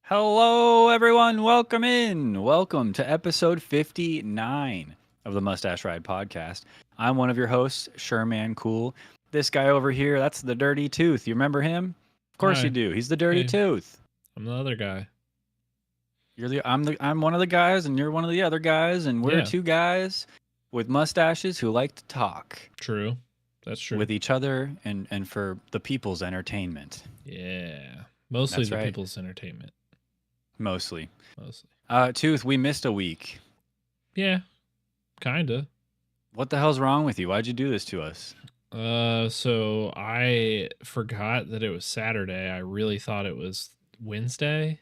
Hello, everyone. Welcome in. Welcome to episode 59 of the Mustache Ride podcast. I'm one of your hosts, Sherman Cool. This guy over here, that's the Dirty Tooth. You remember him? Of course you Hi. do. He's the Dirty Hey, Tooth. I'm the other guy. I'm one of the guys, and you're one of the other guys, and we're Yeah, two guys with mustaches who like to talk true. That's true. with each other and for the people's entertainment. Yeah. Mostly That's the right. people's entertainment. Mostly. Mostly. Tooth, we missed a week. Yeah, kinda. What the hell's wrong with you? Why'd you do this to us? So I forgot that it was Saturday. I really thought it was Wednesday.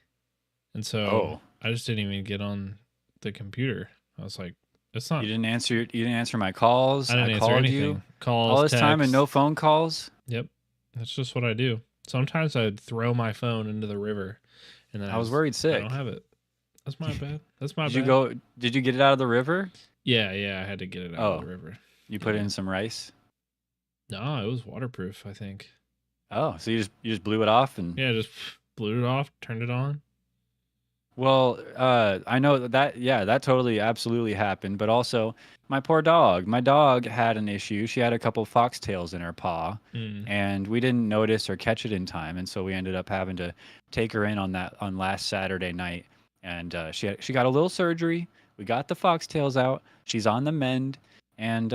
And so Oh, I just didn't even get on the computer. I was like, it's not, you didn't answer. You didn't answer my calls. I I didn't answer called you anything. all Calls, this time and no texts. phone calls. Yep. That's just what I do. Sometimes I'd throw my phone into the river and then I was worried I don't sick. have it. That's my bad. That's my Did you bad. go? Did you get it out of the river? Yeah, I had to get it out of Oh, the river. you put Yeah. in some rice. No, it was waterproof, I think. Oh, so you just blew it off and Yeah, just blew it off, turned it on. well, I know that yeah, that totally absolutely happened. But also, my poor dog. My dog had an issue. She had a couple foxtails in her paw, Mm. and we didn't notice or catch it in time, and so we ended up having to take her in on last Saturday night, and she got a little surgery. We got the foxtails out. She's on the mend, and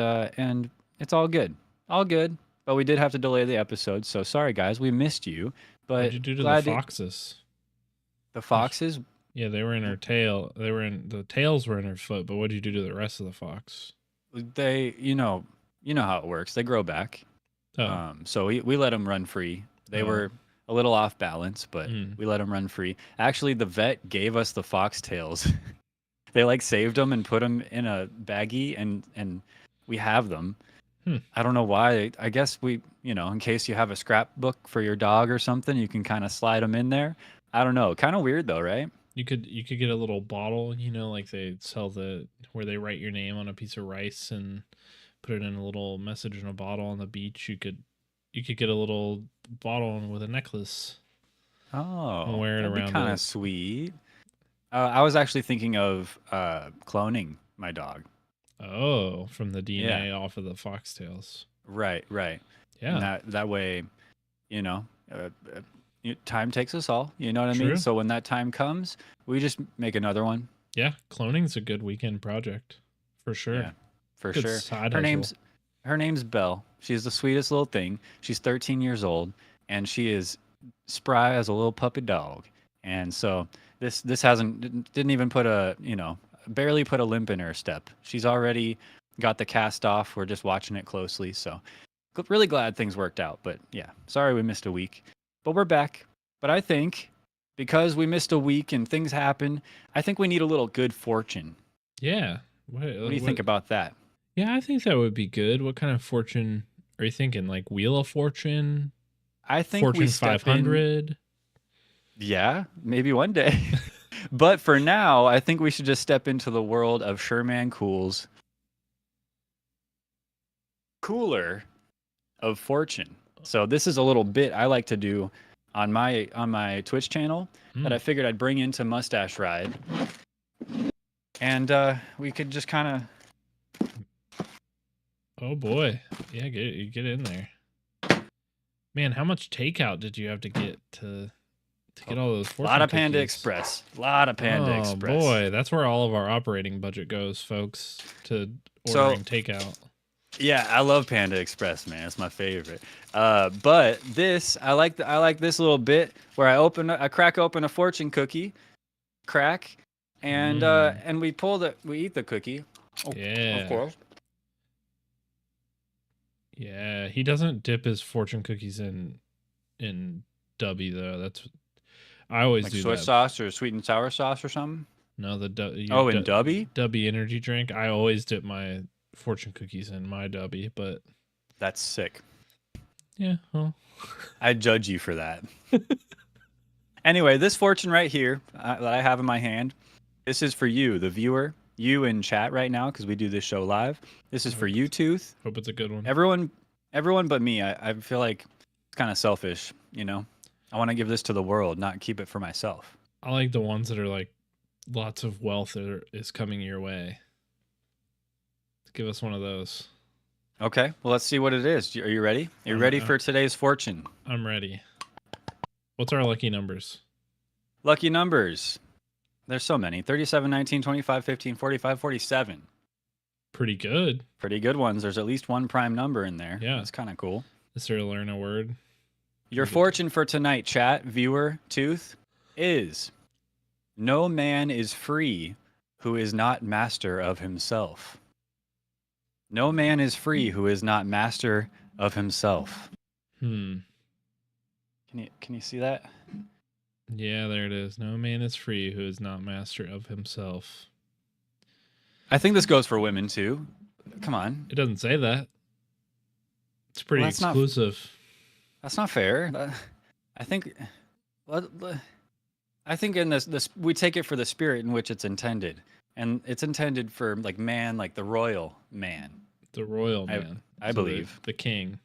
it's all good. But we did have to delay the episode, so sorry guys, we missed you. What'd But you do to the glad to, foxes? the There's- foxes. Yeah, they were in her tail. The tails were in her foot, but what'd you do to the rest of the fox? They you know how it works. They grow back. Oh. So we let them run free. They Oh. were a little off balance, but Mm. we let them run free. Actually, the vet gave us the foxtails. They like saved them and put them in a baggie, and we have them. Hmm. I don't know why. I guess in case you have a scrapbook for your dog or something, you can kind of slide them in there. I don't know. Kind of weird though, right? You could get a little bottle, like they sell where they write your name on a piece of rice and put it in a little message in a bottle on the beach. You could get a little bottle with a necklace and Oh, wear it that'd be around kind of it. sweet. I was actually thinking of cloning my dog. Oh, from the Yeah, DNA off of the foxtails. right, right. And Yeah, that way, you know, time takes us all. You know what I mean? true. So when that time comes, we just make another one. Yeah, cloning's a good weekend project for Yeah, sure. for Good sure. side Her hustle. name's her name's Belle. She's the sweetest little thing. She's 13 years old, and she is spry as a little puppy dog. And so this didn't even put barely put a limp in her step. She's already got the cast off. We're just watching it closely. So really glad things worked out. But yeah, sorry we missed a week, but we're back. But I think because we missed a week and things happen, I think we need a little good fortune. Yeah. What do you think about that? Yeah, I think that would be good. What kind of fortune are you thinking? Like Wheel of Fortune, I think we Fortune step in. 500? Yeah, maybe one day. But for now, I think we should just step into the world of Sherman Cool's Cooler of Fortune. So this is a little bit I like to do on my Twitch channel that I Mm. figured I'd bring into Mustache Ride, and we could just kind of. Oh boy. Yeah, get in there. Man, how much takeout did you have to get to get all those A fortune lot of Panda cookies? Express. A lot of Panda Oh Express. boy, that's where all of our operating budget goes, folks, to So ordering takeout. yeah, I love Panda Express, man. It's my favorite. But this, I like this little bit where I crack open a fortune cookie, crack, and Mm. we eat the cookie. Oh, of Yeah. course. Yeah, he doesn't dip his fortune cookies in Dubby though. I always Like do soy that. sauce or sweet and sour sauce or something. No, Oh, in Dubby? Dubby energy drink. I always dip my fortune cookies in my Dubby, but That's sick. yeah, well, I judge you for that. Anyway, this fortune right here that I have in my hand, this is for you, the viewer, you in chat right now because we do this show live. This is for you, Tooth. hope it's a good one. Everyone but me. I feel like it's kind of selfish, I want to give this to the world, not keep it for myself. I like the ones that are like lots of wealth is coming your way. Give us one of those. Okay, well, let's see what it is. Are you ready? Are you ready for today's fortune? I'm ready. What's our lucky numbers? Lucky numbers. There's so many. 37, 19, 25, 15, 45, 47. Pretty good. Pretty good ones. There's at least one prime number in there. Yeah. That's kind of cool. Is there to learn a word? Your fortune for tonight, chat, viewer, Tooth, is no man is free who is not master of himself. No man is free who is not master of himself. Hmm. Can you see that? Yeah, there it is. No man is free who is not master of himself. I think this goes for women too. Come on. It doesn't say that. It's pretty exclusive. That's not fair. I think in this we take it for the spirit in which it's intended. And it's intended for like man, like the royal man. The royal man. I believe. The king.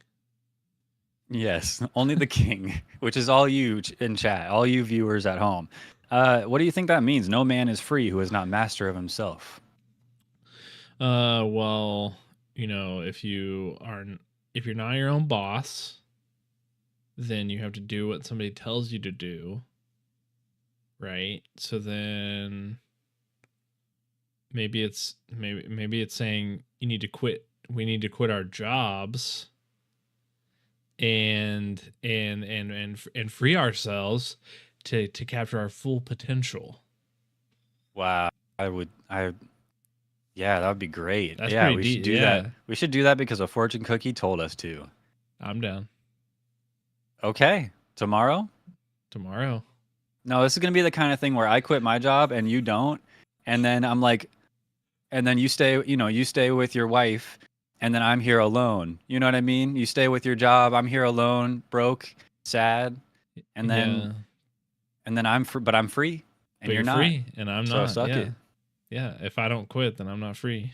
Yes, only the king, which is all you in chat, all you viewers at home. What do you think that means? No man is free who is not master of himself. Well, you know, if you're not your own boss, then you have to do what somebody tells you to do. Right? So then maybe it's saying you need to quit. We need to quit our jobs and free ourselves to capture our full potential. Wow. Yeah, that would be great. That's yeah, pretty we deep. should do that. We should do that because a fortune cookie told us to. I'm down. Okay. Tomorrow? No, this is going to be the kind of thing where I quit my job and you don't. And then I'm like, and then you stay with your wife and then I'm here alone. You know what I mean? You stay with your job. I'm here alone, broke, sad. And then, I'm free and you're not. Free and I'm not. So suck it. Yeah. If I don't quit, then I'm not free.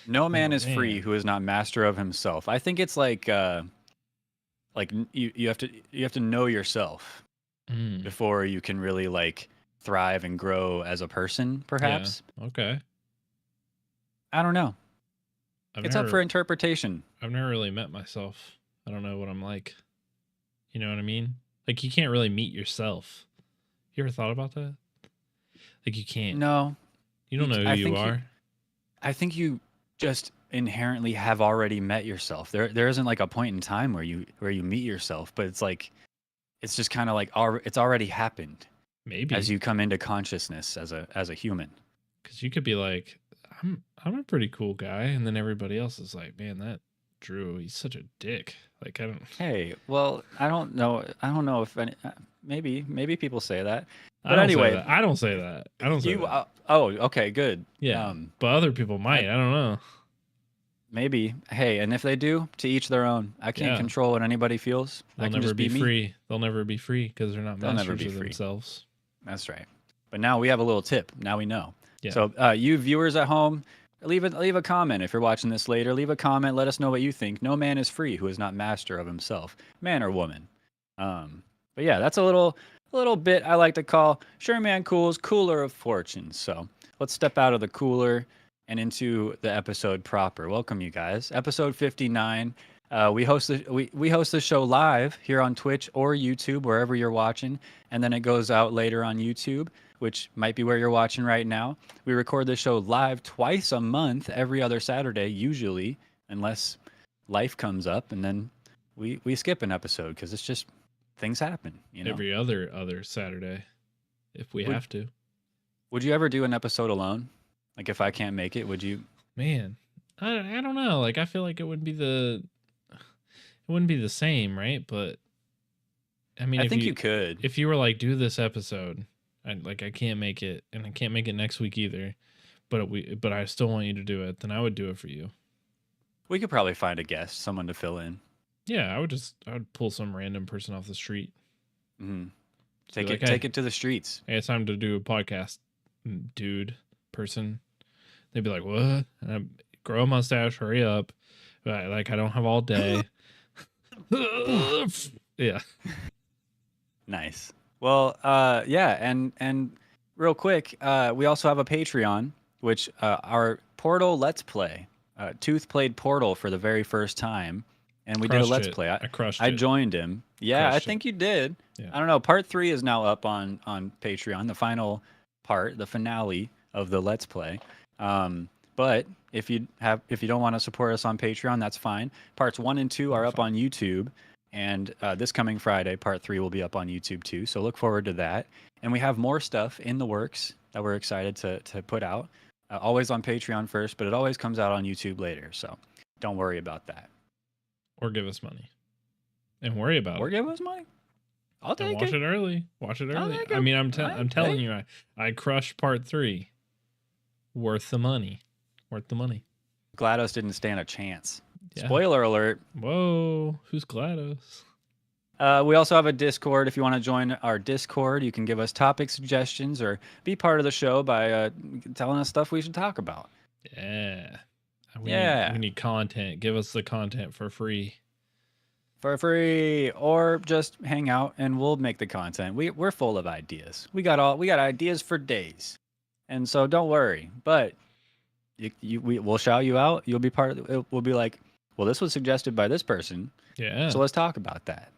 No man is free who is not master of himself. I think it's like you have to know yourself before you can really like thrive and grow as a person, perhaps. Yeah. Okay. I don't know. It's up for interpretation. I've never really met myself. I don't know what I'm like. You know what I mean? Like you can't really meet yourself. You ever thought about that? Like you can't. No. You don't know who you are. I think you just inherently have already met yourself. There isn't like a point in time where you meet yourself, but it's like it's just kind of like it's already happened. Maybe as you come into consciousness as a human. Because you could be like, I'm a pretty cool guy, and then everybody else is like, man, that Drew, he's such a dick. Like I don't. Hey, well, I don't know if any. Maybe people say that. But I don't say that. Oh, okay, good. Yeah, but other people might. I don't know. Maybe. Hey, and if they do, to each their own. I can't control what anybody feels. They'll never be free. They'll never be free because they're not masters of themselves. That's right. But now we have a little tip. Now we know. Yeah. So you viewers at home, leave a comment if you're watching this later. Leave a comment. Let us know what you think. No man is free who is not master of himself, man or woman. But yeah, that's a little bit I like to call Sherman Cool's Cooler of Fortune. So let's step out of the cooler and into the episode proper. Welcome, you guys. Episode 59. We host the show live here on Twitch or YouTube, wherever you're watching, and then it goes out later on YouTube, which might be where you're watching right now. We record the show live twice a month, every other Saturday, usually, unless life comes up, and then we skip an episode because it's just things happen. You know, every other Saturday, if we have to. Would you ever do an episode alone? Like if I can't make it, would you? Man, I don't know. Like I feel like it wouldn't be the same, right? But I mean, I think you could. If you were like, do this episode, I can't make it, and I can't make it next week either. But I still want you to do it. Then I would do it for you. We could probably find a guest, someone to fill in. Yeah, I would pull some random person off the street. Mm-hmm. Take it to the streets. Hey, it's time to do a podcast, dude. Person. They'd be like, what? And I grow a mustache, hurry up. Like I don't have all day. Yeah. Nice. Well, yeah, and real quick, we also have a Patreon, which our Portal Let's Play. Tooth played Portal for the very first time, and we did a Crushed Let's it. Play. I crushed I it. joined him. Yeah, I Crushed it. think you did. Yeah. I don't know. Part 3 is now up on Patreon, the final part, the finale of the Let's Play. But if you don't want to support us on Patreon, that's fine. Parts 1 and 2 are up on YouTube. And this coming Friday, part 3 will be up on YouTube too. So look forward to that. And we have more stuff in the works that we're excited to put out. Always on Patreon first, but it always comes out on YouTube later. So don't worry about that. Or give us money. And worry about Or it. give us money. I'll And take watch it. it early. Watch it I'll early. take I it. mean, I'm telling Hey. you, I crushed part 3. Worth the money. Worth the money. GLaDOS didn't stand a chance. Yeah. Spoiler alert. Whoa. Who's GLaDOS? We also have a Discord. If you want to join our Discord, you can give us topic suggestions or be part of the show by telling us stuff we should talk about. Yeah. Yeah. We need content. Give us the content for free. For free, or just hang out and we'll make the content. We're full of ideas. We got ideas for days, and so don't worry. But we'll shout you out. You'll be part of it. We'll be like, well, this was suggested by this person, Yeah. so let's talk about that.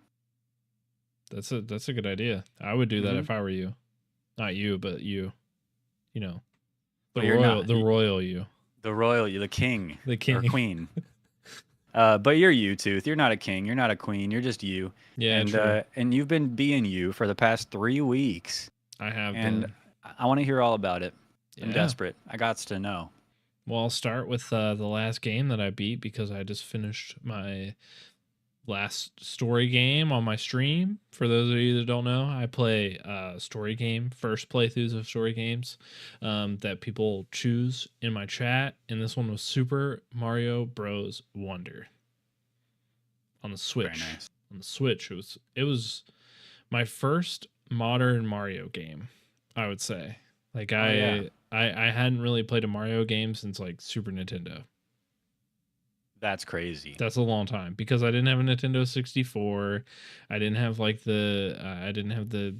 That's a good idea. I would do that Mhm. if I were you. Not you, but you. You know. The But you're royal not. the royal you. The royal, you, the king, The king. or queen. But you're you, Tooth. You're not a king. You're not a queen. You're just you. Yeah, and true. And you've been being you for the past 3 weeks. I have And been. I want to hear all about it. I'm Yeah. desperate. I got to know. Well, I'll start with the last game that I beat because I just finished my last story game on my stream. For those of you that don't know, I play story game, first playthroughs of story games that people choose in my chat. And this one was Super Mario Bros. Wonder on the Switch. Very nice. On the Switch, it was my first modern Mario game, I would say. Like yeah. I hadn't really played a Mario game since like Super Nintendo. That's crazy. That's a long time because I didn't have a Nintendo 64. I didn't have like the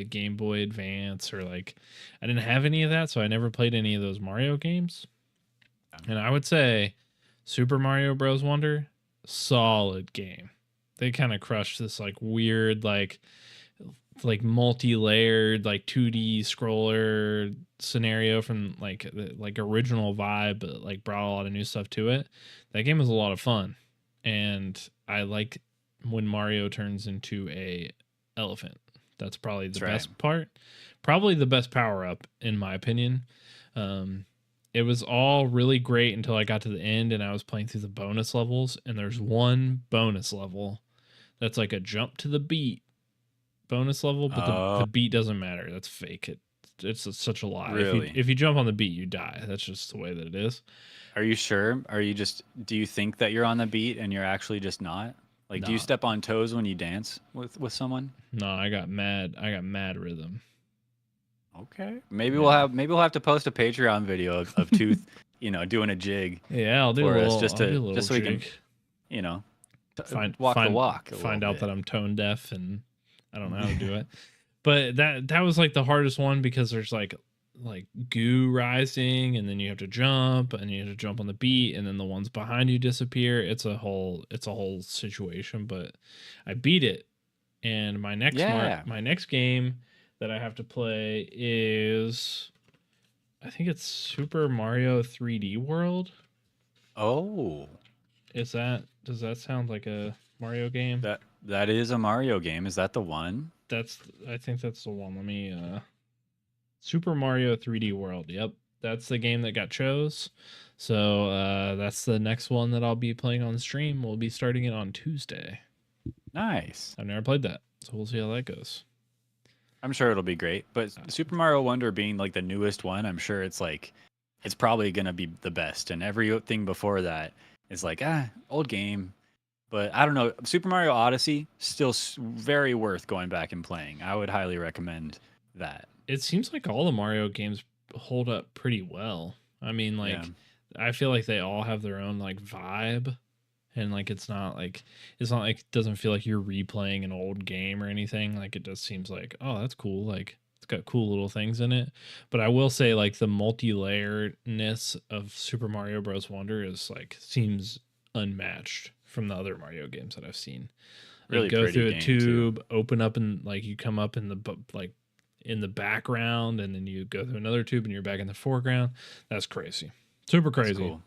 Game Boy Advance, or like I didn't have any of that, so I never played any of those Mario games. And I would say Super Mario Bros. Wonder, solid game. They kind of crushed this like weird like multi-layered like 2D scroller scenario from like the original vibe, but like brought a lot of new stuff to it. That game was a lot of fun, and I like when Mario turns into a elephant. That's probably the best part. Probably the best power up in my opinion. It was all really great until I got to the end and I was playing through the bonus levels, and there's one bonus level that's like a jump to the beat bonus level, but the beat doesn't matter. That's fake. It's such a lie. Really? If you jump on the beat, you die. That's just the way that it is. Are you sure? Do you think that you're on the beat and you're actually just not? Like, do you step on toes when you dance with someone? No, I got mad rhythm. Okay. Maybe we'll have to post a Patreon video of Tooth, doing a jig. Yeah, I'll do a little, just so we can, walk the walk. Find out that I'm tone deaf and I don't know how to do it. But that was like the hardest one because there's like goo rising, and then you have to jump, and you have to jump on the beat, and then the ones behind you disappear. It's a whole situation, but I beat it. And my next game that I have to play is, I think it's Super Mario 3D World. Oh. Does that sound like a Mario game? That is a Mario game. Is that the one? I think that's the one. Let me Super Mario 3D World. Yep. That's the game that got chose. So that's the next one that I'll be playing on stream. We'll be starting it on Tuesday. Nice. I've never played that, so we'll see how that goes. I'm sure it'll be great. But Super Mario Wonder being like the newest one, I'm sure it's probably gonna be the best. And everything before that is like old game. But I don't know. Super Mario Odyssey still very worth going back and playing. I would highly recommend that. It seems like all the Mario games hold up pretty well. I mean, I feel like they all have their own like vibe. and like it's not like it doesn't feel like you're replaying an old game or anything. Like it just seems like, oh, that's cool. Like it's got cool little things in it. But I will say like the multi-layeredness of Super Mario Bros. Wonder is like seems unmatched from the other Mario games that I've seen. Like Really go pretty through a game too. tube, open up, and like you come up in the like in the background, and then you go through another tube and you're back in the foreground. That's crazy. Super That's crazy. cool.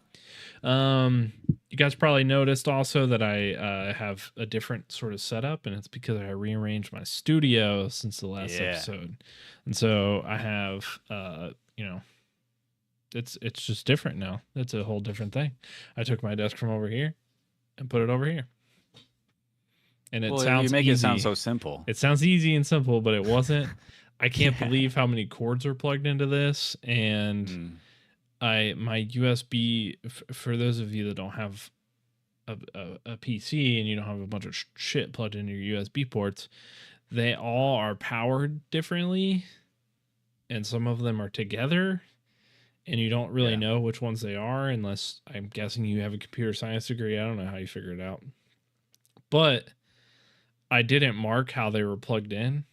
You guys probably noticed also that I have a different sort of setup, and it's because I rearranged my studio since the last Yeah. episode, and so I have it's just different now. It's a whole different thing. I took my desk from over here and put it over here, and it Well, you sounds make easy. it sound so simple. It sounds easy and simple, but it wasn't. I can't Yeah. believe how many cords are plugged into this, and Mm. my USB, for those of you that don't have a PC and you don't have a bunch of shit plugged into your USB ports, they all are powered differently, and some of them are together, and you don't really Yeah. know which ones they are unless, I'm guessing, you have a computer science degree. I don't know how you figure it out, but I didn't mark how they were plugged in,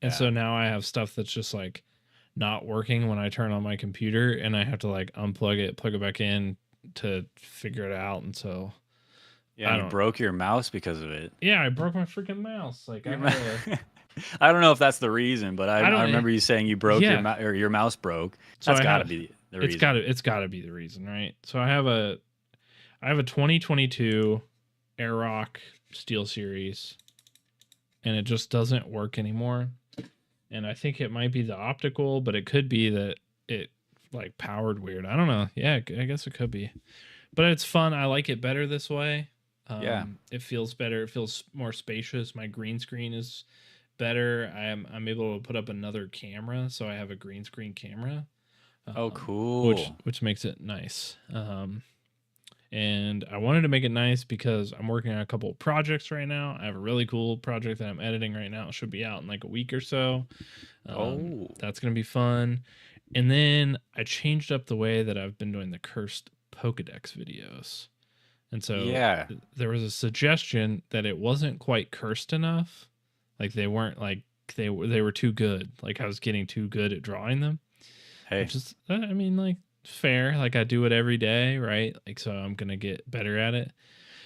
and Yeah. so now I have stuff that's just like not working when I turn on my computer, and I have to like unplug it, plug it back in to figure it out. And so Yeah, and you broke your mouse because of it. yeah, I broke my freaking mouse. Like I don't know if that's the reason, but I remember you saying you broke your mouse broke. So that's got to be the reason. It's got to be the reason, right? So I have a 2022 Airrock SteelSeries, and it just doesn't work anymore. And I think it might be the optical, but it could be that it like powered weird. I don't know. Yeah, I guess it could be. But it's fun. I like it better this way. Yeah. It feels better. It feels more spacious. My green screen is better. I'm able to put up another camera, so I have a green screen camera. Oh, cool. Which makes it nice. And I wanted to make it nice because I'm working on a couple of projects right now. I have a really cool project that I'm editing right now. It should be out in like a week or so. That's going to be fun. And then I changed up the way that I've been doing the cursed Pokedex videos. And so there was a suggestion that it wasn't quite cursed enough. Like they weren't like they were too good. Like I was getting too good at drawing them. Hey. Which is, I mean, like, fair. Like I do it every day, right? Like, so I'm gonna get better at it.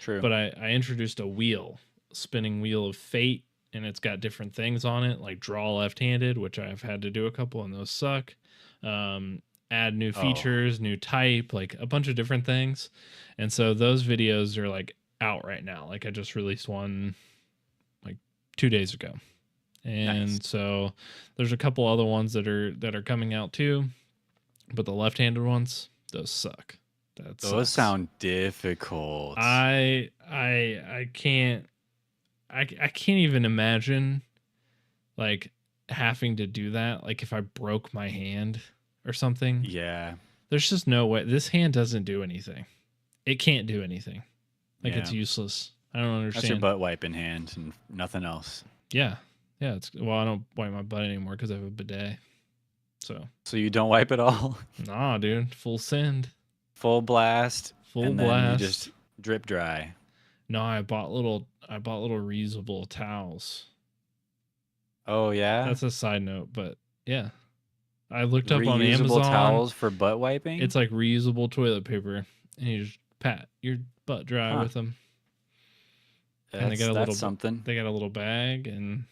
True. But I introduced a spinning wheel of fate, and it's got different things on it, like draw left-handed, which I've had to do a couple, and those suck. Add new features, new type, like a bunch of different things. And so those videos are like out right now. Like I just released one like 2 days ago. And so there's a couple other ones that are coming out too, but the left-handed ones, those suck. Those sound difficult. I can't even imagine like having to do that. Like if I broke my hand or something. Yeah. There's just no way. This hand doesn't do anything. It can't do anything. Like it's useless. I don't understand. That's your butt wiping hand and nothing else. Yeah. Yeah, I don't wipe my butt anymore because I have a bidet. So you don't wipe it all? Nah, dude. Full send. Full blast. Then you just drip dry. No, I bought little reusable towels. Oh yeah? That's a side note, but yeah. I looked up on Amazon. Reusable towels for butt wiping? It's like reusable toilet paper, and you just pat your butt dry with them. And they got something. They got a little bag, and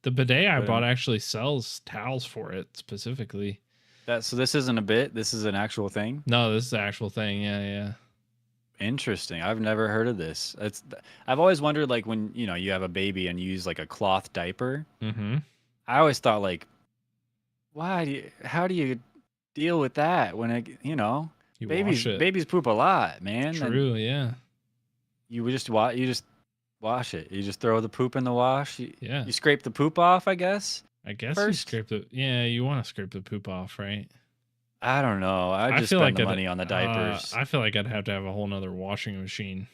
the bidet I bought actually sells towels for it specifically. So this isn't a bit. This is an actual thing. No, this is the actual thing. Yeah. Interesting. I've never heard of this. I've always wondered, like when you have a baby and you use like a cloth diaper. Mm-hmm. I always thought like, how do you deal with that when babies poop a lot, man. True. Yeah. You just wash it. You just throw the poop in the wash. You scrape the poop off, I guess. First. You want to scrape the poop off, right? I don't know. I just spend the money on the diapers. I feel like I'd have to have a whole nother washing machine.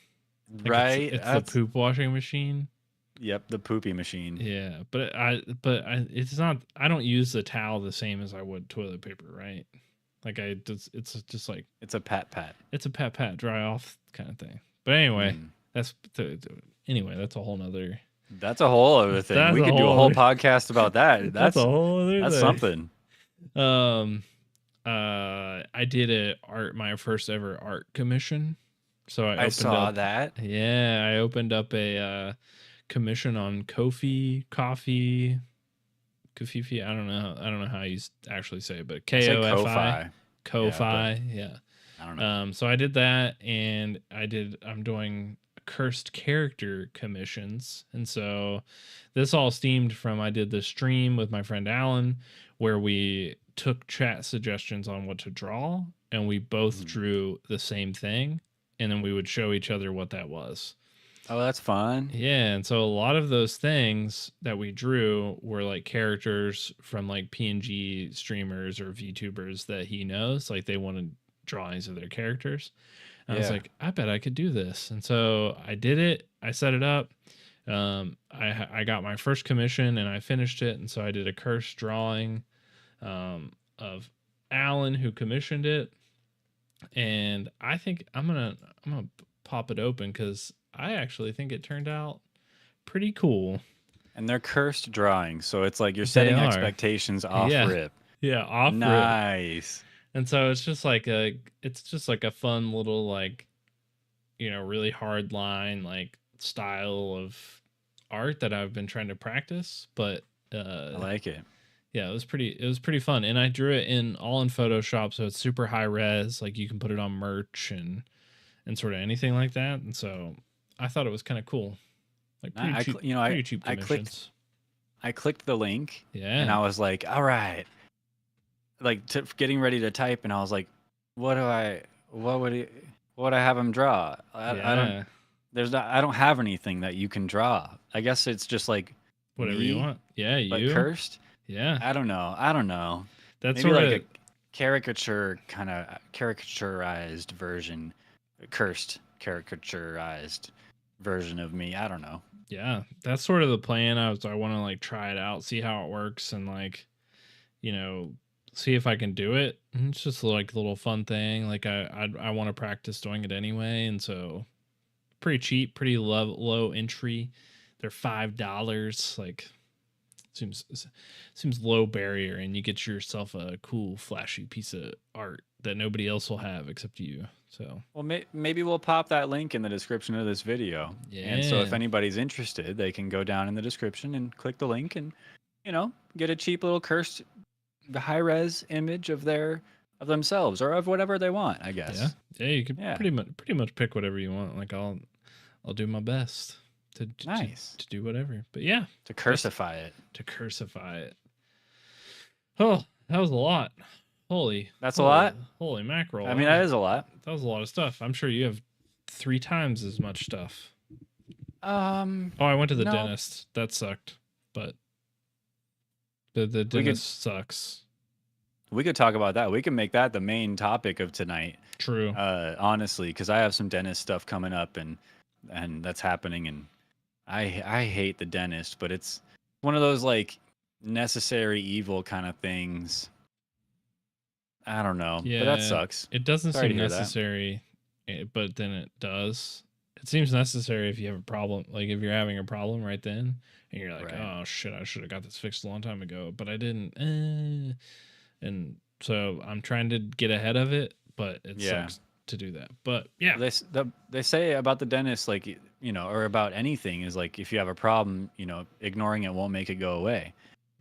Like right? It's the poop washing machine. Yep, the poopy machine. Yeah, but it's not. I don't use the towel the same as I would toilet paper, right? Like it's just like it's a pat. It's a pat dry off kind of thing. But anyway, Mm. anyway, that's a whole nother. That's a whole other thing. That's We a could do a whole whole other- podcast about that. That's a whole other That's thing. something. I did my first ever art commission. So I saw that. Yeah, I opened up a commission on Ko-fi, coffee, Kofifi. I don't know how you actually say it, but I say Ko-fi. Ko-fi. Yeah. I don't know. So I did that, and I'm doing cursed character commissions. And so this all stemmed from, I did the stream with my friend Alan where we took chat suggestions on what to draw, and we both drew the same thing, and then we would show each other what that was. Oh, that's fun. Yeah, and so a lot of those things that we drew were like characters from like PNG streamers or VTubers that he knows, like they wanted drawings of their characters. And I was like, I bet I could do this. And so I did it. I set it up. I got my first commission and I finished it. And so I did a cursed drawing of Alan, who commissioned it. And I think I'm gonna pop it open because I actually think it turned out pretty cool. And they're cursed drawings, so it's like you're setting expectations off rip. Yeah, off rip. Nice. And so it's just like a fun little, like, really hard line, like, style of art that I've been trying to practice. But I like it. Yeah, it was pretty fun. And I drew it all in Photoshop, so it's super high res. Like, you can put it on merch and sort of anything like that. And so I thought it was kind of cool. Like, pretty cheap commissions. I clicked the link. Yeah. And I was like, all right. Like, getting ready to type, and I was like, what would I have him draw? I don't have anything that you can draw. I guess it's just like whatever you want. Yeah, but cursed. Yeah. I don't know. That's maybe sort like a caricaturized version, cursed caricaturized version of me. I don't know. Yeah, that's sort of the plan. I want to like try it out, see how it works, and like, see if I can do it. And it's just like a little fun thing. Like I want to practice doing it anyway, and so pretty cheap, pretty low entry. They're $5. Like, seems low barrier, and you get yourself a cool, flashy piece of art that nobody else will have except you. So, well, maybe we'll pop that link in the description of this video. Yeah. And so if anybody's interested, they can go down in the description and click the link and, get a cheap little cursed high res image of themselves or of whatever they want, I guess. Yeah, you could pretty much pick whatever you want. Like, I'll do my best to do whatever. But yeah, to cursify it. Oh, that was a lot. That's a lot. Holy mackerel! I mean, that is a lot. That was a lot of stuff. I'm sure you have 3 times as much stuff. I went to the dentist. That sucked. But the dentist sucks. We could talk about that. We can make that the main topic of tonight. True. Honestly, because I have some dentist stuff coming up, and that's happening, and I hate the dentist, but it's one of those like necessary evil kind of things. I don't know. Yeah, but that sucks. It doesn't seem necessary, but then it does. It seems necessary if you have a problem, like if you're having a problem right then, and you're like, oh shit, I should have got this fixed a long time ago, but I didn't. And so I'm trying to get ahead of it, but it sucks to do that. But yeah, they say about the dentist, like, or about anything, is like if you have a problem, ignoring it won't make it go away.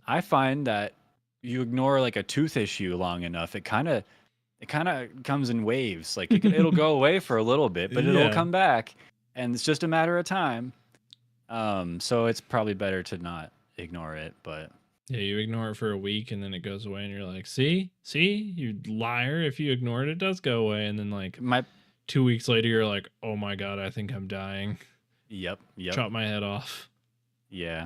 I find that you ignore like a tooth issue long enough, it kind of comes in waves. Like it'll go away for a little bit, but it'll come back, and it's just a matter of time. So it's probably better to not ignore it, but yeah, you ignore it for a week and then it goes away, and you're like, see, you liar. If you ignore it, it does go away. And then like 2 weeks later, you're like, oh my God, I think I'm dying. Yep. Chop my head off. Yeah.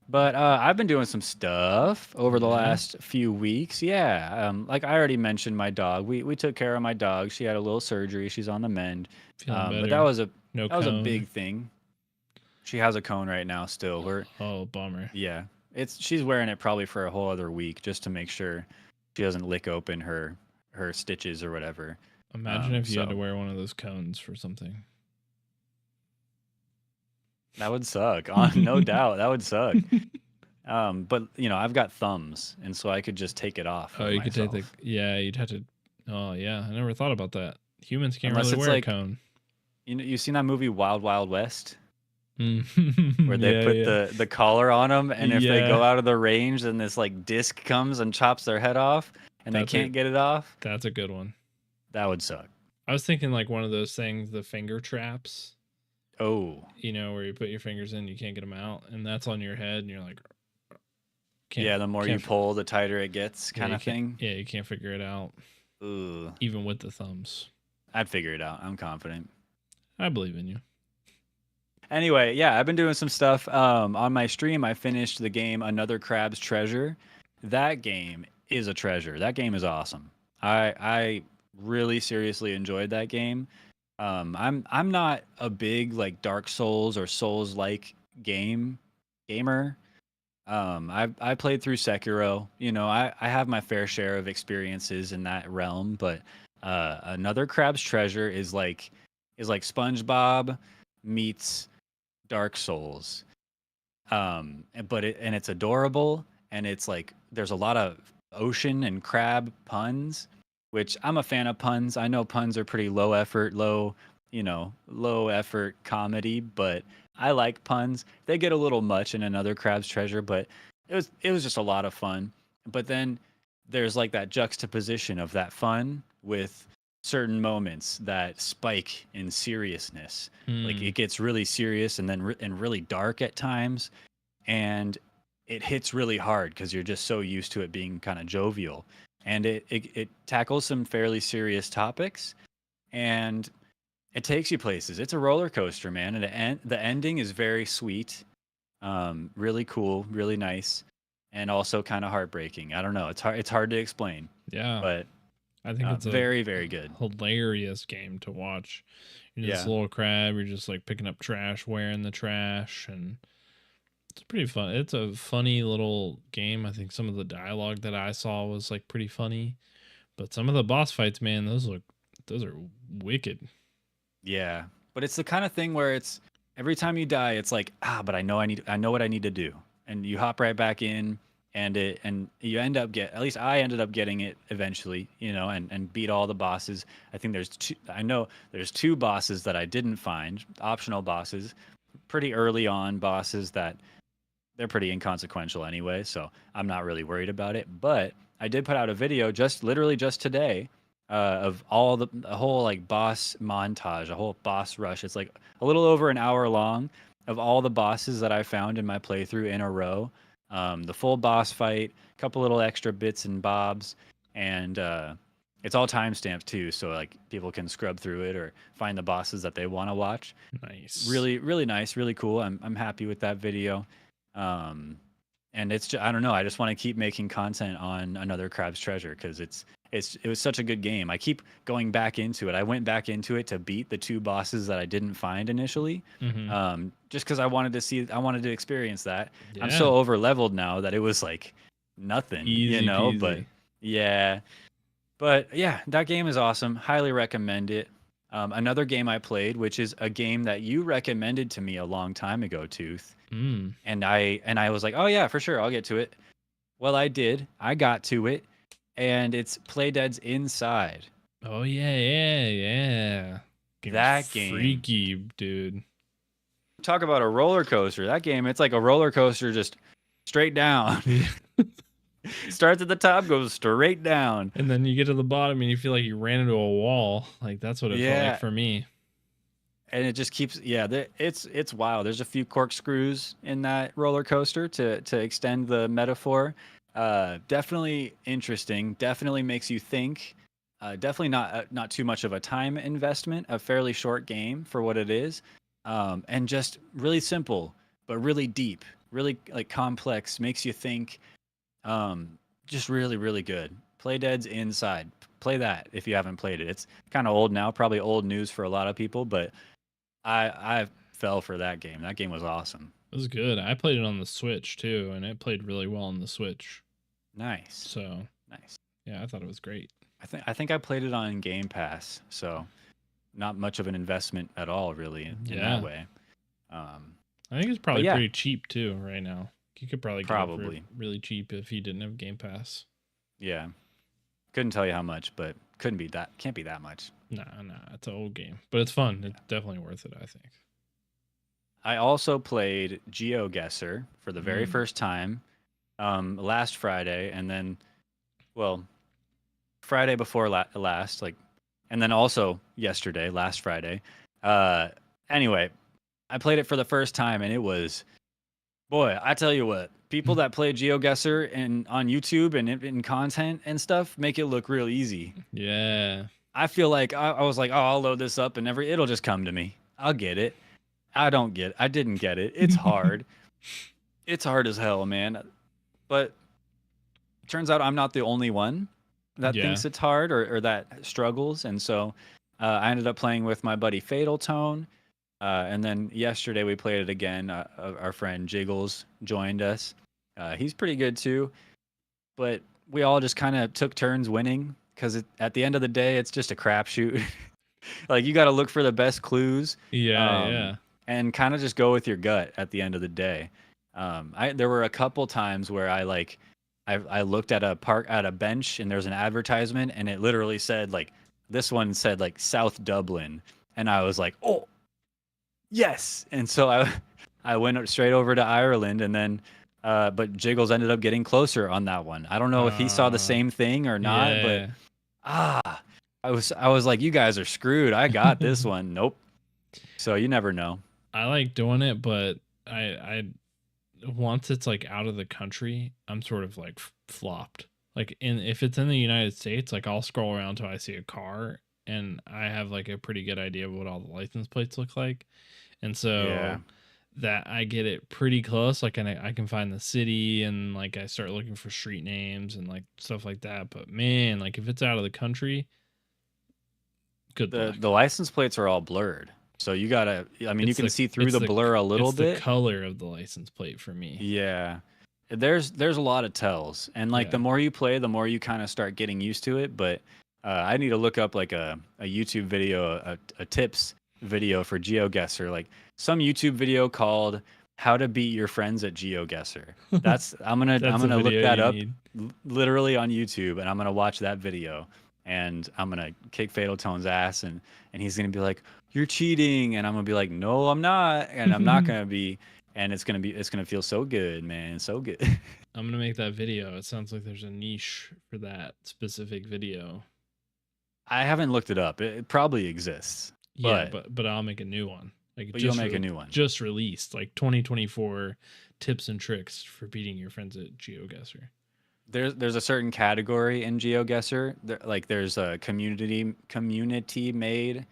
But I've been doing some stuff over the last few weeks. Yeah. Like I already mentioned, my dog. We took care of my dog. She had a little surgery. She's on the mend. But that was a big thing. She has a cone right now still. Oh, bummer. Yeah. She's wearing it probably for a whole other week just to make sure she doesn't lick open her stitches or whatever. Imagine if you had to wear one of those cones for something. That would suck. No doubt, that would suck. But you know, I've got thumbs, and so I could just take it off Oh, of you could take myself. yeah, you'd have to. Oh, yeah, I never thought about that. Humans can't Unless really it's wear a like, cone. you know, you've seen that movie Wild Wild West, where they Yeah, put yeah, the collar on them, and if they yeah. go out of the range, then this like disc comes and chops their head off, and they That's a can't get it off. that's a good one. That would suck. I was thinking like one of those things, the finger traps. Oh, You know, where you put your fingers in, you can't get them out, and that's on your head, and you're like, can't, yeah. The more you can't, pull, the tighter it gets, yeah, kind of thing. you can't figure it out, Ooh, even with the thumbs. I'd figure it out. I'm confident. I believe in you. Anyway, yeah, I've been doing some stuff. On my stream, I finished the game Another Crab's Treasure. That game is a treasure. That game is awesome. I really seriously enjoyed that game. I'm not a big like Dark Souls or Souls like gamer. I played through Sekiro. You know, I have my fair share of experiences in that realm, but Another Crab's Treasure is like SpongeBob meets Dark Souls. But it's adorable, and it's like there's a lot of ocean and crab puns, which I'm a fan of puns. I know puns are pretty low effort, low effort comedy, but I like puns. They get a little much in Another Crab's Treasure, but it was just a lot of fun. But then there's like that juxtaposition of that fun with certain moments that spike in seriousness. Like Hmm. it gets really serious and then and really dark at times, and it hits really hard because you're just so used to it being kind of jovial, and it tackles some fairly serious topics, and it takes you places. It's a roller coaster, man, and the ending is very sweet, really cool, really nice, and also kind of heartbreaking. I don't know. It's hard to explain, Yeah, but I think it's a very very good. hilarious game to watch. You're this Yeah. little crab. You're just like picking up trash, wearing the trash, and it's pretty fun. It's a funny little game. I think some of the dialogue that I saw was like pretty funny, but some of the boss fights, man, those are wicked. Yeah, but it's the kind of thing where it's every time you die, it's like, but I know what I need to do, and you hop right back in, and you end up at least I ended up getting it eventually, you know, and beat all the bosses. I know there's two bosses that I didn't find, optional bosses, pretty early on bosses that they're pretty inconsequential anyway, so I'm not really worried about it. But I did put out a video just literally just today of all the whole like boss montage, a whole boss rush. It's like a little over an hour long of all the bosses that I found in my playthrough in a row. The full boss fight, a couple little extra bits and bobs, and it's all timestamped too, so like people can scrub through it or find the bosses that they want to watch. Nice. Really, really nice, really cool. I'm happy with that video. Um, and it's just, I don't know. I just want to keep making content on Another Crab's Treasure because it was such a good game. I keep going back into it. I went back into it to beat the two bosses that I didn't find initially, Mm-hmm. just because I wanted to experience that. I'm Yeah. so over leveled now that it was like nothing, you Easy know. But peasy. yeah, that game is awesome. Highly recommend it. Another game I played, which is a game that you recommended to me a long time ago, Tooth, Mm. and I was like, oh yeah, for sure, I'll get to it. Well, I did. I got to it, and it's Playdead's Inside. Oh yeah, yeah, yeah. Game's That game, freaky, dude. talk about a roller coaster. That game, it's like a roller coaster, just straight down. Starts at the top, goes straight down. And then you get to the bottom and you feel like you ran into a wall. Like that's what it felt like Yeah, for me. and it just keeps it's wild. There's a few corkscrews in that roller coaster to extend the metaphor. Definitely interesting, definitely makes you think. Definitely not too much of a time investment, a fairly short game for what it is. And just really simple but really deep, really like complex, makes you think. Just really really good. Play Dead's Inside, play that if you haven't played it. It's kind of old now, probably old news for a lot of people, but I fell for that game. That game was awesome. It was good. I played it on the Switch too, and it played really well on the Switch. Nice. So Nice. yeah, I thought it was great. I think I played it on Game Pass, so not much of an investment at all really in that Yeah. way. Um I think it's But probably yeah, pretty cheap too right now. You could probably get it for probably. really cheap if you didn't have Game Pass. Yeah. Couldn't tell you how much, but couldn't be that can't be that much. Nah, it's an old game, but it's fun. It's definitely worth it, I think. I also played GeoGuessr for the very Mm. first time last Friday, and then, well, Friday before last, like, and then also yesterday, last Friday. Uh, anyway, I played it for the first time, and it was, boy, I tell you what, people that play GeoGuessr and on YouTube and in content and stuff make it look real easy. Yeah. I feel like I was like, oh, I'll load this up and it'll just come to me. I'll get it. I didn't get it. It's hard. It's hard as hell, man. But turns out I'm not the only one that Yeah. thinks it's hard or that struggles. And so I ended up playing with my buddy Fatal Tone. And then yesterday we played it again. Our friend Jiggles joined us. He's pretty good too. But we all just kind of took turns winning because at the end of the day, it's just a crapshoot. Like you got to look for the best clues, um, Yeah. and kind of just go with your gut at the end of the day. There were a couple times where I looked at a bench and there's an advertisement and it literally said like this one said like South Dublin and I was like, oh yes, and so I went straight over to Ireland and then. But Jiggles ended up getting closer on that one. I don't know if he saw the Uh, same thing or not, but yeah. ah, I was like, you guys are screwed. I got this one. Nope. So you never know. I like doing it, but I once it's like out of the country, I'm sort of like flopped. Like in if it's in the United States, like I'll scroll around till I see a car and I have like a pretty good idea of what all the license plates look like. And Yeah. so that I get it pretty close. Like and I can find the city and like I start looking for street names and like stuff like that. But man, like if it's out of the country, good The luck. the license plates are all blurred. So you gotta. I mean, you It's can the see through the blur a little it's the bit. color of the license plate for me. Yeah. There's a lot of tells, and like the Yeah. more you play, the more you kind of start getting used to it. But I need to look up like a YouTube video, a tips video for GeoGuessr, like some YouTube video called "How to Beat Your Friends at GeoGuessr." That's I'm That's a gonna look video that you up need. literally on YouTube, and I'm gonna watch that video, and I'm gonna kick Fatal Tone's ass, and he's gonna be like, "You're cheating," and I'm gonna be like, "No, I'm not," and I'm not gonna be, and it's gonna feel so good, man, so good. I'm gonna make that video. It sounds like there's a niche for that specific video. I haven't looked it up. It probably exists, Yeah, but but I'll make a new one. Like you'll make a new one. just released, like 2024 tips and tricks for beating your friends at GeoGuessr. There's a certain category in GeoGuessr. Like there's a community made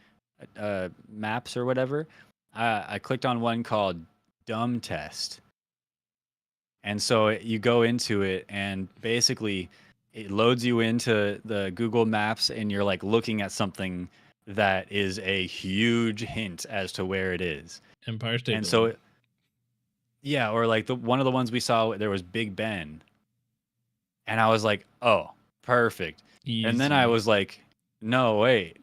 maps or whatever. I clicked on one called Dumb Test, and so you go into it, and basically it loads you into the Google Maps, and you're like looking at something that is a huge hint as to where it is. Empire State And so, Building. yeah, or like the one of the ones we saw, there was Big Ben, and I was like, oh, perfect. And then I Easy. was like, no, wait,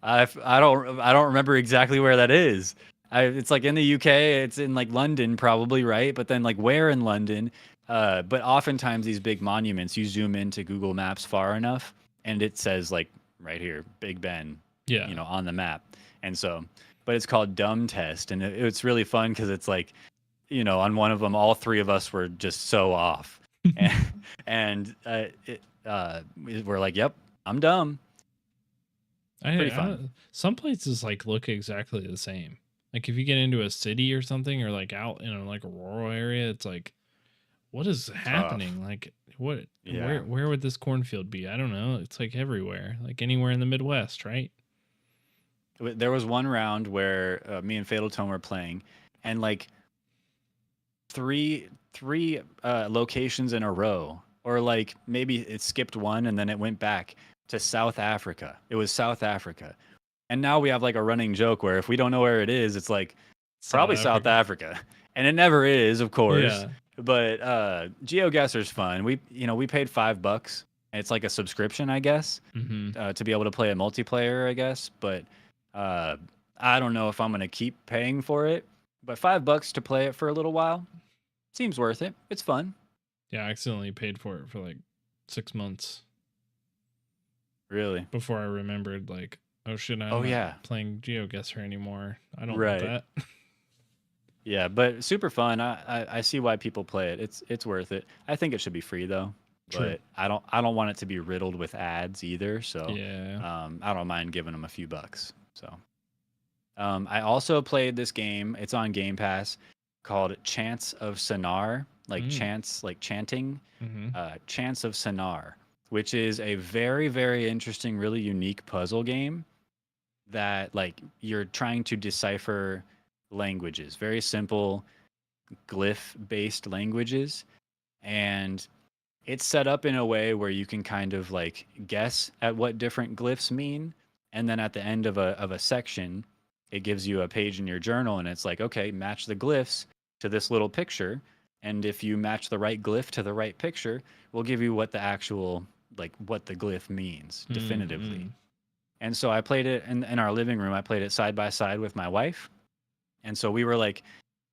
I don't remember exactly where that is. It's like in the UK. It's in like London, probably, right? But then like where in London? But oftentimes these big monuments, you zoom into Google Maps far enough, and it says like right here, Big Ben, Yeah. on the map. And so, but it's called Dumb Test, and it's really fun because it's like, on one of them, all three of us were just so off, and, we're like, "Yep, I'm dumb." Pretty fun. Some places like look exactly the same. Like if you get into a city or something, or like out in like a rural area, it's like, what is happening? Like what? Yeah. Where would this cornfield be? I don't know. It's like everywhere, like anywhere in the Midwest, right? There was one round where me and Fatal Tone were playing, and like three locations in a row, or like maybe it skipped one and then it went back to South Africa. It was South Africa, and now we have like a running joke where if we don't know where it is, it's like South probably South Africa, and it never is, of course. Yeah. But GeoGuessr's fun. We paid $5. It's like a subscription, I guess, Mm-hmm. to be able to play a multiplayer, I guess. But I don't know if I'm gonna keep paying for it But $5 to play it for a little while seems worth it. It's fun. Yeah, I accidentally paid for it for like 6 months Really. before I remembered, like, oh shit, I'm Oh not yeah. playing GeoGuessr anymore. I don't want Right. that. Yeah, but super fun. I see why people play it. It's worth it. I think it should be free though, True. but I don't want it to be riddled with ads either. So Yeah. I don't mind giving them a few bucks. So I also played this game. It's on Game Pass called Chants of Sonar, like Mm. chants, like chanting, Mm-hmm. Chants of Sonar, which is a very very interesting, really unique puzzle game that like you're trying to decipher languages, very simple glyph based languages, and it's set up in a way where you can kind of like guess at what different glyphs mean, and then at the end of a section it gives you a page in your journal and it's like, okay, match the glyphs to this little picture, and if you match the right glyph to the right picture, we'll give you what the actual, like what the glyph means definitively. Mm-hmm. And so I played it in our living room. I played it side by side with my wife. And so we were like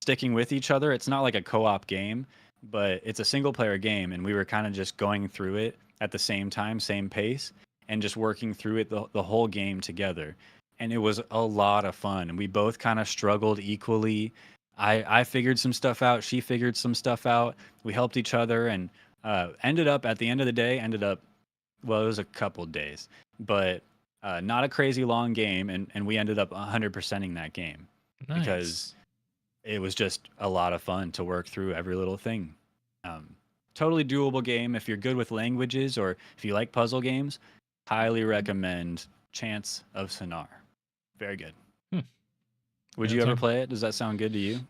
sticking with each other. It's not like a co op game, but it's a single player game. And we were kind of just going through it at the same time, same pace, and just working through it the whole game together. And it was a lot of fun. And we both kind of struggled equally. I figured some stuff out. She figured some stuff out. We helped each other and ended up at the end of the day, well, it was a couple days, but not a crazy long game. And we ended up 100%ing that game Nice. because it was just a lot of fun to work through every little thing. Um, Totally doable game if you're good with languages or if you like puzzle games. Highly recommend Chants of Sonar. Very good. Hmm. Would Yeah, you ever sound- play it? Does that sound good to you?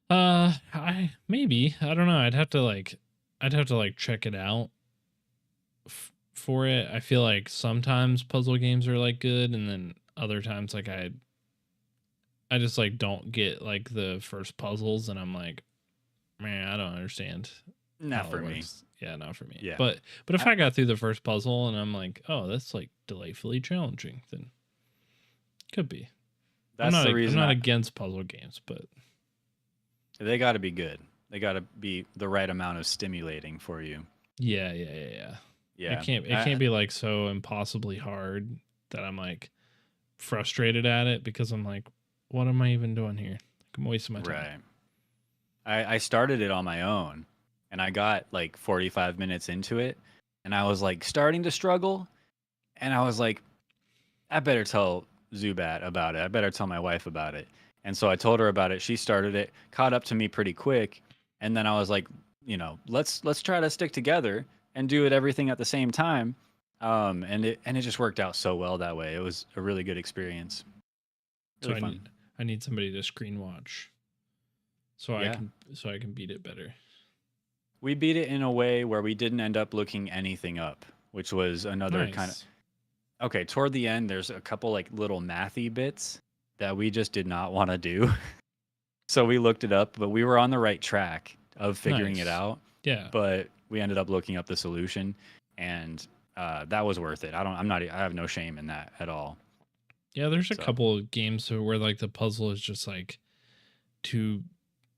I maybe, I don't know. I'd have to check it out for it. I feel like sometimes puzzle games are like good, and then other times like I just like don't get like the first puzzles, and I'm like, man, I don't understand Not how for it me. works. Yeah, not for me. Yeah. But if I got through the first puzzle and I'm like, oh, that's like delightfully challenging, then could be. That's the I'm reason not against puzzle games, but they got to be good. They got to be the right amount of stimulating for you. yeah. Yeah. It can't be like so impossibly hard that I'm like frustrated at it because I'm like, what am I even doing here? Like, I'm wasting my time. Right. I started it on my own and I got like 45 minutes into it and I was like starting to struggle, and I was like, I better tell Zubat about it. I better tell my wife about it. And so I told her about it. She started it, caught up to me pretty quick, and then I was like, let's try to stick together and do it everything at the same time. And it just worked out so well that way. It was a really good experience. So Really fun. I need somebody to screen watch so Yeah. I can beat it better. We beat it in a way where we didn't end up looking anything up, which was another kind of Nice. okay. Toward the end, there's a couple like little mathy bits that we just did not want to do. So we looked it up, but we were on the right track of figuring it Nice. out. Yeah. But we ended up looking up the solution, and that was worth it. I have no shame in that at all. Yeah, there's a So couple of games where like the puzzle is just like too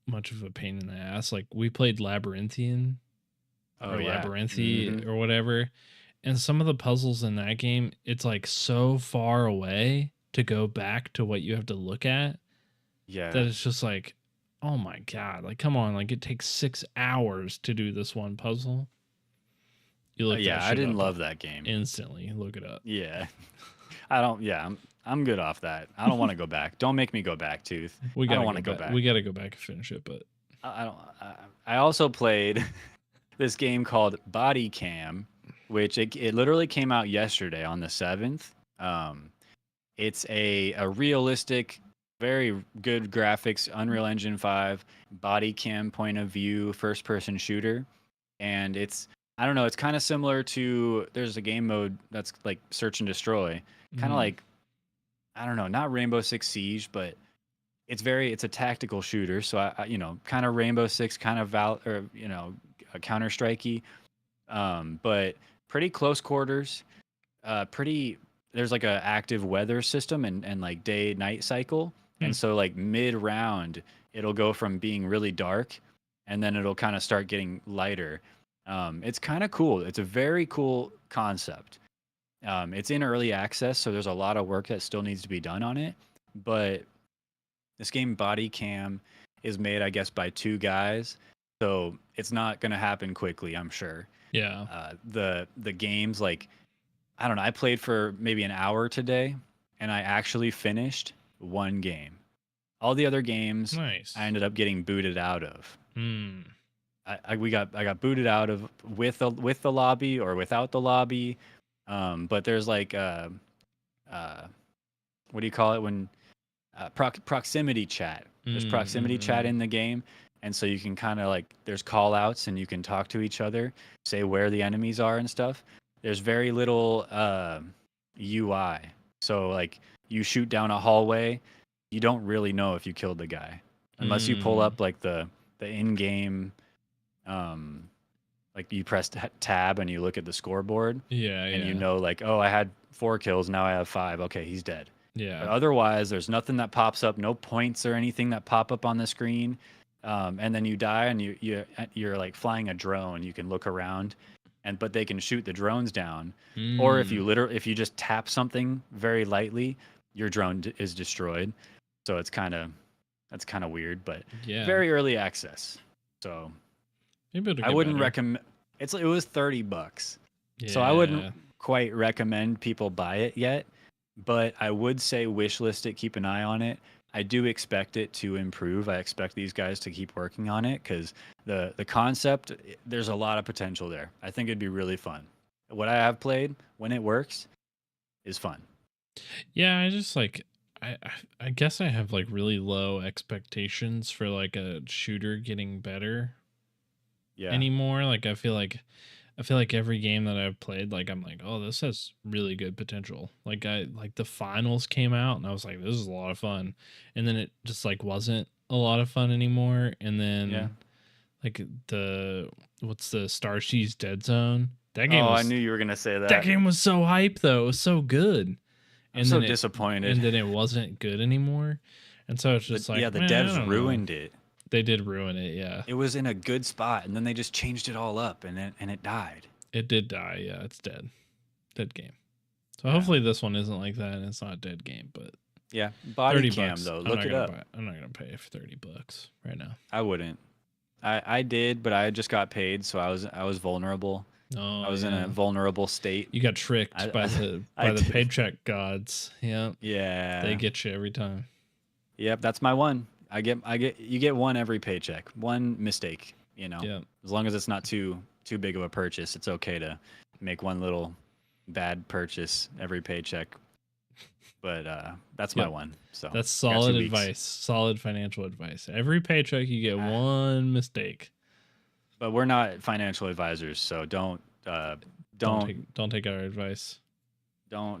much of a pain in the ass. Like we played Labyrinthian oh or yeah. Labyrinthy Mhm. or whatever. And some of the puzzles in that game, it's like so far away to go back to what you have to look at Yeah. that it's just like, oh my God, like come on, like it takes 6 hours to do this one puzzle. You look Yeah, that I shit didn't up love that game. instantly. Look it up. Yeah. I don't yeah, I'm good off that. I don't want to go back. Don't make me go back, Tooth. We I gotta don't want to go back. back. We gotta go back and finish it, but I don't. I also played this game called Body Cam, which it literally came out yesterday on the 7th. It's a realistic, very good graphics, Unreal Engine 5 body cam point of view first person shooter, and I don't know, it's kind of similar to there's a game mode that's like search and destroy, kind of Mhm. like I don't know, not Rainbow Six Siege, but it's a tactical shooter, so kind of Rainbow Six, kind of Counter Strikey, but pretty close quarters. Pretty There's like a active weather system and like day night cycle, Hmm. and so like mid round it'll go from being really dark, and then it'll kind of start getting lighter. It's kind of cool. It's a very cool concept. It's in early access, so there's a lot of work that still needs to be done on it. But this game Body Cam is made, I guess, by two guys, so it's not gonna happen quickly, I'm sure. Yeah. The games, like, I don't know, I played for maybe an hour today, and I actually finished one game. All the other games Nice. I ended up getting booted out of. Hmm. I got booted out of with the lobby or without the lobby. But there's like what do you call it when proximity chat? There's proximity chat in the game, and so you can kind of like there's call outs and you can talk to each other, say where the enemies are and stuff. There's very little UI, so like you shoot down a hallway, you don't really know if you killed the guy unless you pull up like the in-game like you press tab and you look at the scoreboard Yeah. and Yeah. you know like, oh, I had 4 kills, now I have 5, okay, he's dead. But Yeah. otherwise there's nothing that pops up, no points or anything that pop up on the screen. And then you die and you're like flying a drone, you can look around, and but they can shoot the drones down. Or if you just tap something very lightly, your drone is destroyed. So that's kind of weird, but Yeah. very early access. So Maybe it'll I get wouldn't better. recommend. It was $30, so I wouldn't quite recommend people buy it yet. But I would say wishlist it, keep an eye on it. I do expect it to improve. I expect these guys to keep working on it because the concept, there's a lot of potential there. I think it'd be really fun. What I have played when it works is fun. Yeah, I just like I guess I have like really low expectations for like a shooter getting better Yeah. anymore. Like I feel like every game that I've played, like I'm like, oh, this has really good potential. Like the finals came out and I was like, this is a lot of fun. And then it just like wasn't a lot of fun anymore. And then Yeah. like what's the Star Seas Dead Zone? That game I was knew you were gonna say that. that game was so hype though. It was so good. I'm so disappointed. And then it wasn't good anymore. And so it's just like, yeah, the man, I devs don't know. ruined it. They did ruin it, yeah. It was in a good spot, and then they just changed it all up, and it died. It did die, yeah. It's dead. Dead game. So Yeah. hopefully this one isn't like that and it's not a dead game, but Yeah, Body Cam $30 though. I'm Look not it gonna up. I'm not gonna pay for $30 right now. I wouldn't. I did, but I just got paid, so I was vulnerable. Oh, I was in a vulnerable state. You got tricked I- by the I by the did. paycheck gods. Yeah. Yeah. They get you every time. Yep, that's my one. You get one every paycheck. One mistake, you know. Yeah. As long as it's not too big of a purchase, it's okay to make one little bad purchase every paycheck. But that's my Yep. one. So That's I got 2 solid weeks. advice. Solid financial advice. Every paycheck you get one mistake. But we're not financial advisors, so don't Don't take our advice.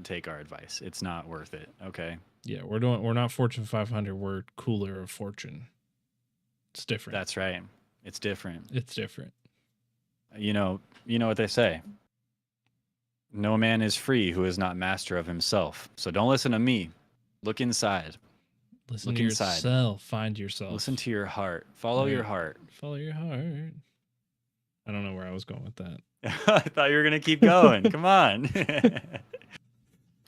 take our advice. It's not worth it. Okay. Yeah, we're not Fortune 500. We're cooler of fortune. It's different. That's right. It's different. It's different. You know what they say. No man is free who is not master of himself. So don't listen to me. Look inside. Listen Look to inside. yourself. Find yourself. Listen to your heart. Follow your Right. heart. Follow your heart. I don't know where I was going with that. I thought you were gonna keep going. Come on.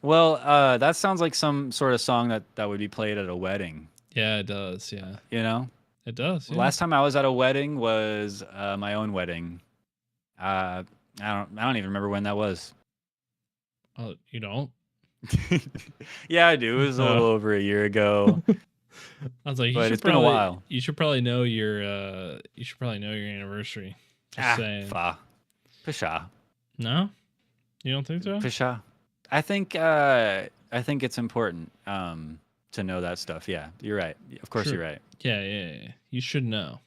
Well, that sounds like some sort of song that would be played at a wedding. Yeah, it does. Yeah, You know, it does. Yeah. last time I was at a wedding was my own wedding. I don't even remember when that was. Oh, you don't? Yeah, I do. It was a little over a year ago. I was like, But it's been a while. You should probably know your anniversary. Just saying. Fa. Pisha. No, you don't think so? Pisha. I think it's important to know that stuff. Yeah, you're right. Of course, Sure. you're right. Yeah. You should know.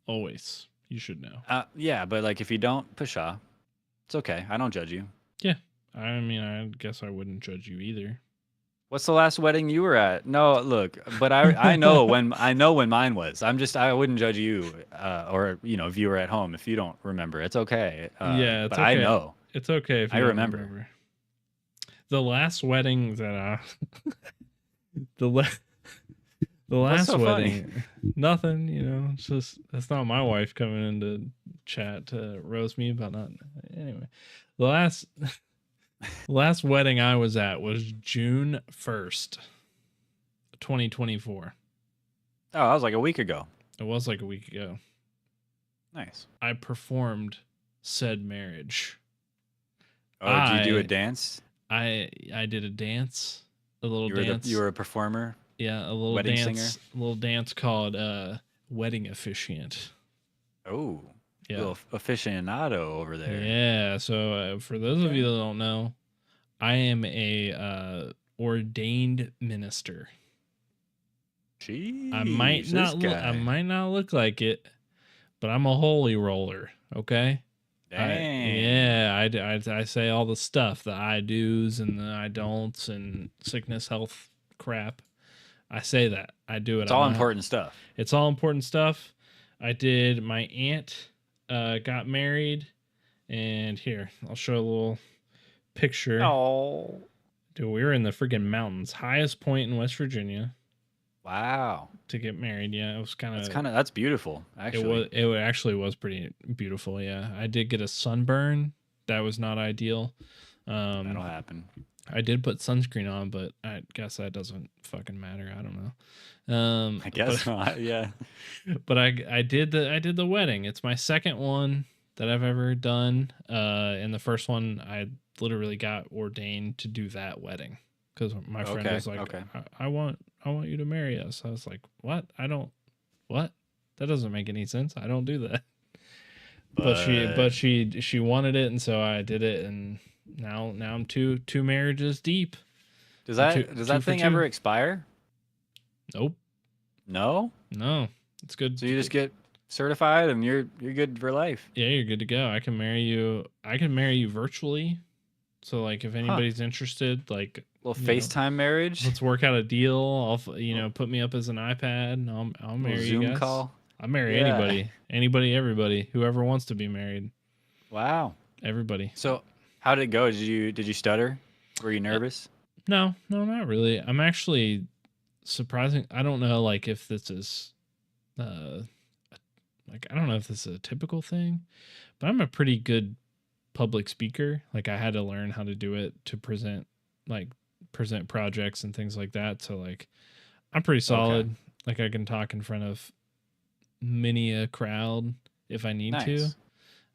Always, you should know. Yeah, but like if you don't, Pisha, it's okay. I don't judge you. I mean, I guess I wouldn't judge you either. What's the last wedding you were at? No, look, but I know when mine was. I wouldn't judge you or viewer at home if you don't remember. It's okay. Yeah, it's but I okay. know. It's okay if you I don't remember. The last wedding that The What's last so funny? wedding, nothing. You know, it's just that's not my wife coming into chat to roast me about not. Anyway, the last wedding I was at was June 1st, 2024. Oh, that was like a week ago. It was like a week ago. Nice. I performed said marriage. Oh, did you do a I dance? I did a dance, a little You dance. were a performer, Yeah, a little wedding dance, singer. a little dance called wedding officiant. Oh, Yeah. little aficionado over there. Yeah, so for those of you Okay. that don't know, I am a ordained minister. I might Jeez, this not look I guy. might not look like it, but I'm a holy roller, okay? Dang. I say all the stuff, the I do's and the I don'ts and sickness, health crap. I say that. I do it. It's all important stuff. It's all important stuff. I did. My aunt got married, and here I'll show a little picture. Oh. Dude, we were in the freaking mountains, highest point in West Virginia Wow. to get married. Yeah, it was That's beautiful, actually. it actually was pretty beautiful. Yeah, I did get a sunburn. That was not ideal. That'll happen. I did put sunscreen on, but I guess that doesn't fucking matter. I don't know. I guess but, not. Yeah. but I did the wedding. It's my second one that I've ever done. And the first one I literally got ordained to do that wedding because my friend Okay, was like, okay. I want you to marry us. I was like, what? What? That doesn't make any sense. I don't do that. But she wanted it, and so I did it, and now I'm two marriages deep. does two that for thing two. ever expire? Nope. No. No. It's good. So you just get certified and you're good for life. Yeah, you're good to go. I can marry you virtually. So like if anybody's interested, like Little you know, FaceTime marriage. let's work out a deal. I'll put me up as an iPad and I'll marry Little you Zoom guys. call. I'll marry Yeah. anybody, everybody, whoever wants to be married. Wow. Everybody. So how did it go? Did you stutter? Were you nervous? No, not really. I'm actually surprising. I don't know like if this is like I don't know if this is a typical thing, but I'm a pretty good public speaker. Like I had to learn how to do it to present projects and things like that. So like I'm pretty solid. Like I can talk in front of many a crowd if I need Nice.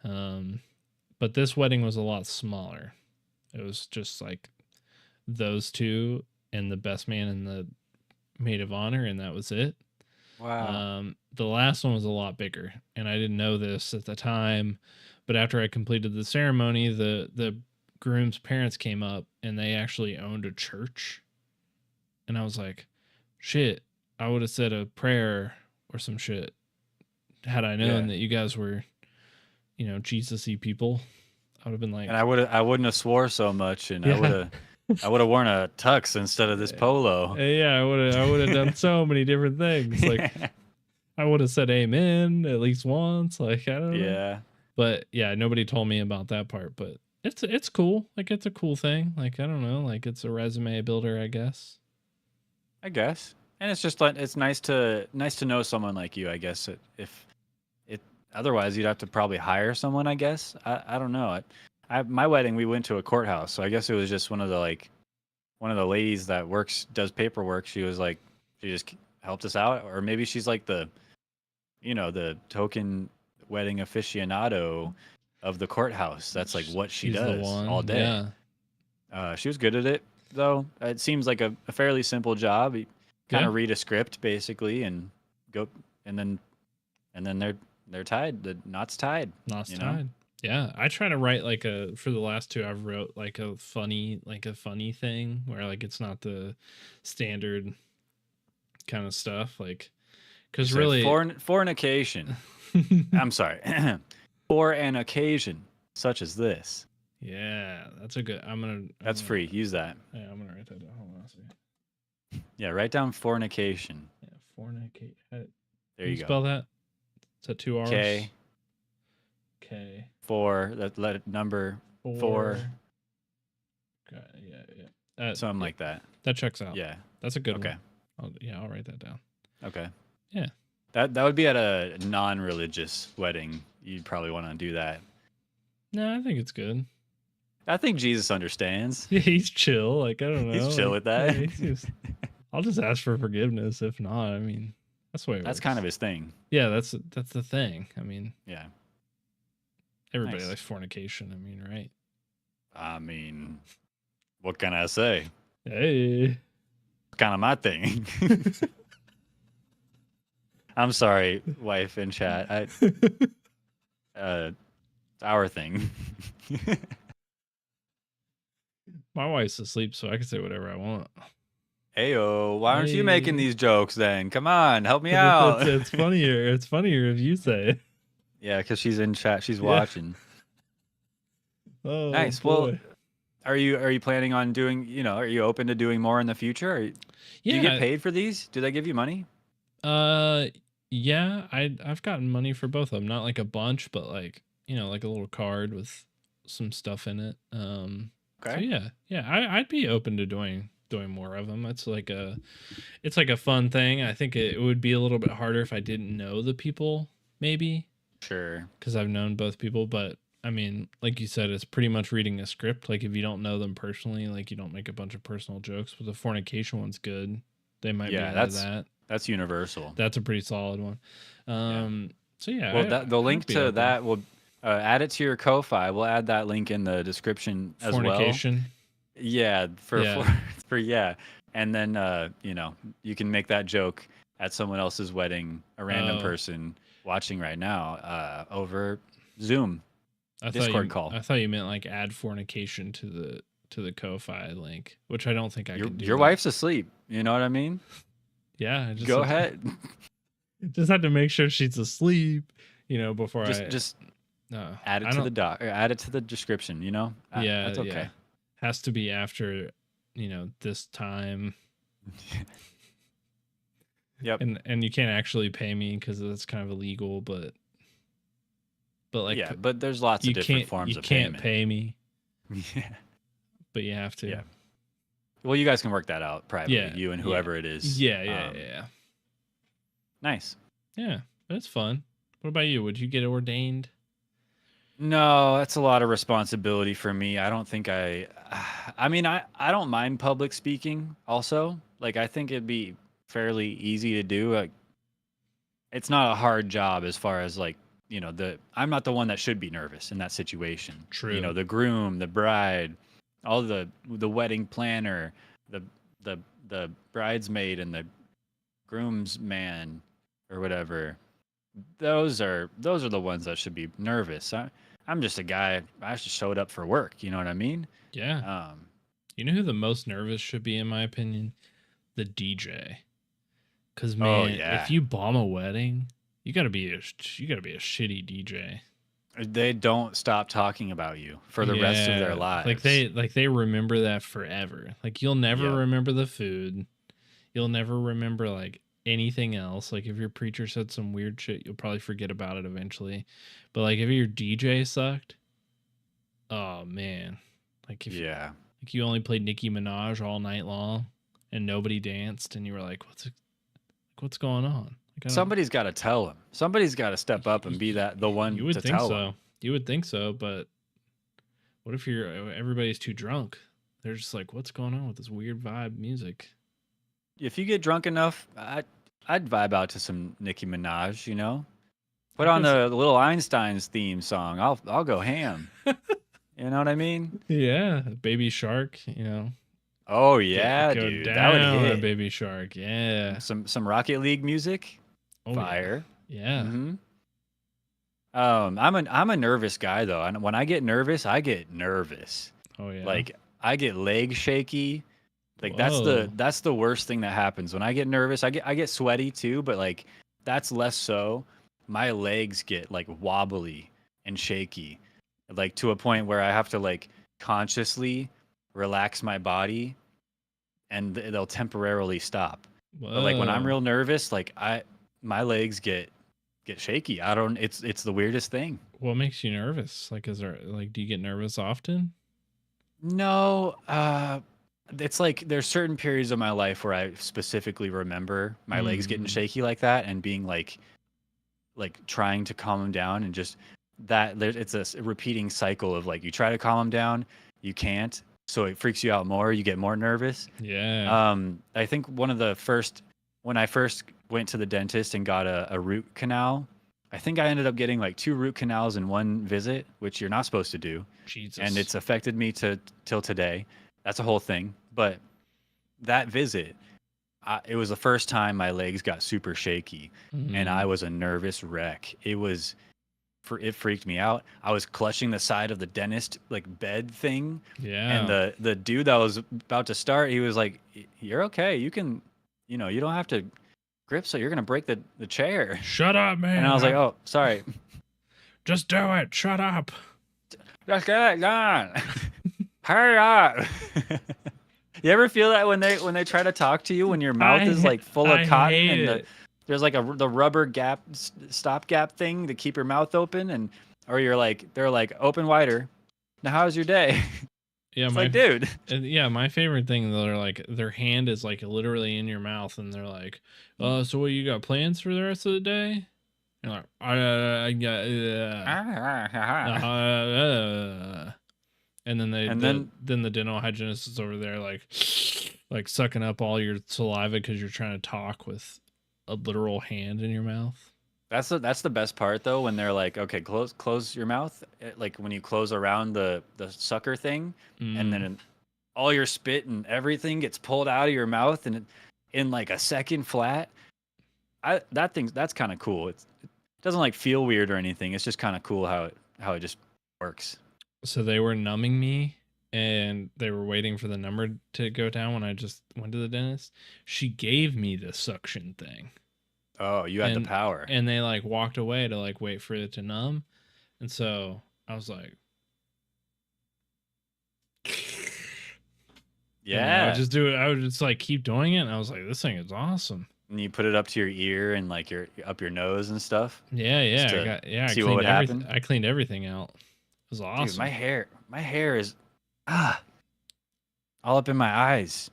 to. But this wedding was a lot smaller. It was just like those two and the best man and the maid of honor, and that was it. Wow. The last one was a lot bigger, and I didn't know this at the time, but after I completed the ceremony, the groom's parents came up and they actually owned a church, and I was like, shit, I would have said a prayer or some shit had I known that you guys were, Jesus-y people. I would have been like, And I wouldn't have swore so much, and I would have worn a tux instead of this polo. Yeah, I would have done so many different things. Like I would have said amen at least once. Like I don't know. Yeah. But yeah, nobody told me about that part. But it's cool. Like it's a cool thing. Like I don't know. Like it's a resume builder, I guess. I guess. And it's just like it's nice to know someone like you, I guess. If it otherwise you'd have to probably hire someone, I guess. I don't know. My wedding we went to a courthouse, so I guess it was just one of the ladies that does paperwork. She was like she just helped us out, or maybe she's like the token wedding aficionado of the courthouse. That's like what she She's the does one, all day. yeah. She was good at it though. It seems like a fairly simple job. You kind of read a script basically and go, and then they're tied. The knot's tied. Knots tied. Yeah, I try to write like for the last two I've wrote like a funny thing where like it's not the standard kind of stuff, like because really for an occasion. I'm sorry. For an occasion such as this. Yeah, that's a good. That's free. Use that. Yeah, I'm gonna write that down. Hold on a second. Yeah, write down fornication. Yeah, fornicate. There you go. Spell that. Is that 2 R's? K. K. 4. That number 4. Yeah. Something like that. That checks out. Yeah. That's a good one. I'll write that down. Okay. Yeah. That would be at a non-religious wedding. You'd probably want to do that. No, I think it's good. I think Jesus understands. Yeah, he's chill. Like, I don't know. He's chill like, with that. Yeah, he seems, I'll just ask for forgiveness. If not, I mean, that's the way it That's works. kind of his thing. Yeah, that's the thing. I mean, Yeah. everybody Nice. likes fornication. I mean, right? I mean, what can I say? Hey. It's kind of my thing. I'm sorry, wife in chat. It's our thing. My wife's asleep, so I can say whatever I want. Heyo, why aren't you making Hey. these jokes then? Come on, help me out. It's funnier. It's funnier if you say it. Yeah, because she's in chat. She's Yeah. watching. Oh, Nice. Well, are you planning on doing? Are you open to doing more in the future? Do you get paid for these? Do they give you money? Yeah. I've gotten money for both of them. Not like a bunch, but like like a little card with some stuff in it. Okay. So yeah. I'd be open to doing more of them. It's like a fun thing. I think it would be a little bit harder if I didn't know the people, maybe. Sure. Because I've known both people, but I mean, like you said, it's pretty much reading a script. Like if you don't know them personally, like you don't make a bunch of personal jokes. But the fornication one's good. They might be into that. That's universal. That's a pretty solid one. So yeah. Well, the link to that will add it to your Ko-fi. We'll add that link in the description as well. Fornication. Yeah, yeah. And then you can make that joke at someone else's wedding, a random person watching right now over Zoom. Discord call. I thought you meant like add fornication to the Ko-fi link, which I don't think I can do. Your wife's asleep. You know what I mean? Yeah. Go ahead. Just have to make sure she's asleep, before just add it to the doc or add it to the description, Yeah, that's okay. Yeah. Has to be after, this time. Yep. And you can't actually pay me because that's kind of illegal, but like yeah, but there's lots of different forms of payment. You can't pay me. Yeah. But you have to. Yeah. Well, you guys can work that out privately, Yeah, you and whoever it is. Yeah. Nice. Yeah, that's fun. What about you? Would you get ordained? No, that's a lot of responsibility for me. I don't think I mean, I don't mind public speaking also. Like, I think it'd be fairly easy to do. Like, it's not a hard job as far as like, I'm not the one that should be nervous in that situation. True. The groom, the bride, all the wedding planner, the bridesmaid and the groomsman or whatever. Those are the ones that should be nervous. I'm just a guy. I just showed up for work. You know what I mean? Yeah. You know who the most nervous should be, in my opinion? The DJ. Because man, if you bomb a wedding, you gotta be a shitty DJ. They don't stop talking about you for the rest of their lives. Like they remember that forever. Like you'll never remember the food. You'll never remember like anything else. Like if your preacher said some weird shit, you'll probably forget about it eventually. But like if your DJ sucked, oh man. Like if you only played Nicki Minaj all night long and nobody danced and you were like, what's going on? Like, somebody's got to tell him. Somebody's got to step up and be the one you would to think tell so. him. You would think so, but what if everybody's too drunk? They're just like, what's going on with this weird vibe music? If you get drunk enough, I'd vibe out to some Nicki Minaj, Put on the Little Einstein's theme song. I'll go ham. You know what I mean? Yeah, Baby Shark, Oh yeah, go dude. Down That would hit. Baby Shark. Yeah. Some Rocket League music. Fire. Yeah. Mm-hmm. I'm a nervous guy though. And when I get nervous, I get nervous. Oh yeah. Like I get leg shaky. Like that's the worst thing that happens. When I get nervous, I get sweaty too, but like that's less so. My legs get like wobbly and shaky. Like to a point where I have to like consciously relax my body and they'll temporarily stop. But like when I'm real nervous, like my legs get shaky. It's the weirdest thing. What makes you nervous? Like do you get nervous often? No, it's like there's certain periods of my life where I specifically remember my legs getting shaky like that and being like trying to calm them down and just it's a repeating cycle of like you try to calm them down, you can't, so it freaks you out more, you get more nervous. Yeah. I think when I first went to the dentist and got a root canal, I think I ended up getting like 2 root canals in one visit, which you're not supposed to do, Jesus. and it's affected me till today. That's a whole thing. But that visit, it was the first time my legs got super shaky, and I was a nervous wreck. It freaked me out. I was clutching the side of the dentist like bed thing, and Yeah. the dude that was about to start, he was like, "You're okay. You can, you don't have to grip, so you're gonna break the chair." Shut up, man. And I was like, "Oh, sorry." Just do it. Shut up. Just get it done. Hurry up. You ever feel that when they try to talk to you when your mouth is like full of I cotton hate and it. there's like the rubber stop gap thing to keep your mouth open, and or they're like open wider. Now how's your day? Yeah, It's my like, dude. yeah, my favorite thing, they're like their hand is like literally in your mouth, and they're like, so what, you got plans for the rest of the day? You're like, I got, and then then the dental hygienist is over there like sucking up all your saliva because you're trying to talk with a literal hand in your mouth. That's the best part though, when they're like, okay, close your mouth, like when you close around the sucker thing, and then all your spit and everything gets pulled out of your mouth, and in like a second flat. That's kind of cool. It doesn't like feel weird or anything. It's just kind of cool how it just works. So they were numbing me, and they were waiting for the number to go down when I just went to the dentist. She gave me the suction thing. Oh, you had the power. And they like walked away to like wait for it to numb. And so I was like, yeah. I would just do it. I would just like keep doing it. And I was like, this thing is awesome. And you put it up to your ear and like up your nose and stuff. Yeah, I see what would happen. I cleaned everything out. It was awesome. Dude, my hair is all up in my eyes.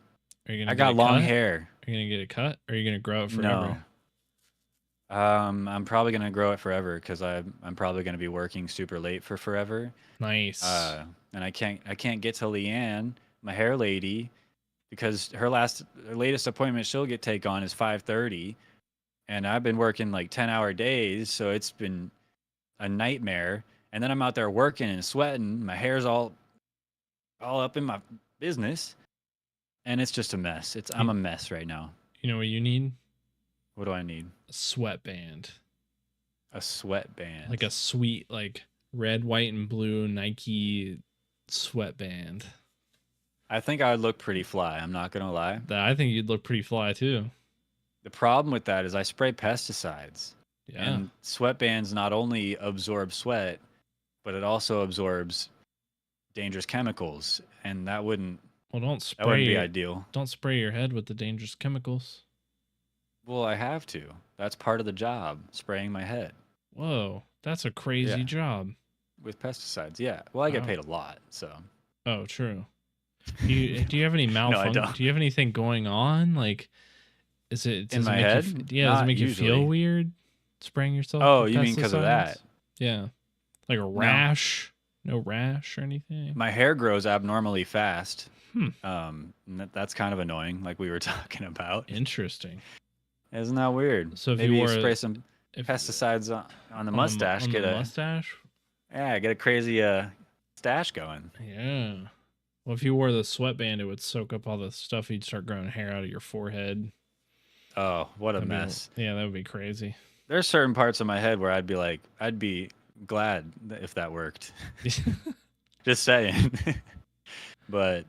I got long hair. Are you gonna get it cut? Or are you gonna grow it forever? No. I'm probably gonna grow it forever because I'm probably gonna be working super late for forever. Nice. And I can't get to Leanne, my hair lady, because her latest appointment she'll take on is 5:30, and I've been working like 10-hour days, so it's been a nightmare. And then I'm out there working and sweating. My hair's all up in my business, and it's just a mess. I'm a mess right now. You know what you need? What do I need? A sweatband. A sweatband. Like a sweet, like red, white, and blue Nike sweatband. I think I would look pretty fly. I'm not gonna lie. I think you'd look pretty fly too. The problem with that is I spray pesticides. Yeah. And sweatbands not only absorb sweat, but it also absorbs dangerous chemicals, and that wouldn't. Well, that wouldn't be ideal. Don't spray your head with the dangerous chemicals. Well, I have to. That's part of the job, spraying my head. Whoa, that's a crazy job. With pesticides, yeah. Well, I get paid a lot, so. Oh, true. Do you have any malfunction? No, I don't. Do you have anything going on? Like, does it in my head? Does it make you feel weird spraying yourself? Oh, you mean because of that? Yeah, like a rash. No rash or anything. My hair grows abnormally fast. That's kind of annoying, like we were talking about. Interesting. Isn't that weird? So if maybe you spray some pesticides on the mustache. On the mustache? Yeah, get a crazy stash going. Yeah. Well, if you wore the sweatband, it would soak up all the stuff. You'd start growing hair out of your forehead. Oh, what a mess. Yeah, that would be crazy. There's certain parts of my head where I'd be glad if that worked. Just saying. But,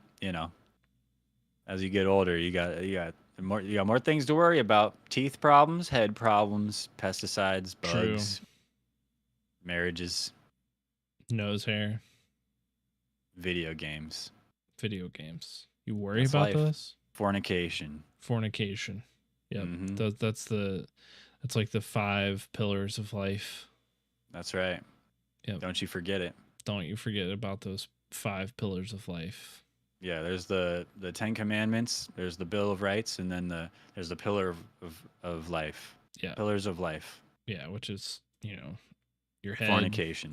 as you get older, you got more things to worry about. Teeth problems, head problems, pesticides, bugs, marriages, nose hair, video games. You worry about those? Fornication. Yep. Mm-hmm. That's like the 5 pillars of life. That's right. Yep. Don't you forget it. Don't you forget about those 5 pillars of life. Yeah, there's the Ten Commandments, there's the Bill of Rights, and then there's the pillar of life. Yeah. Pillars of life. Yeah, which is, your head, Fornication.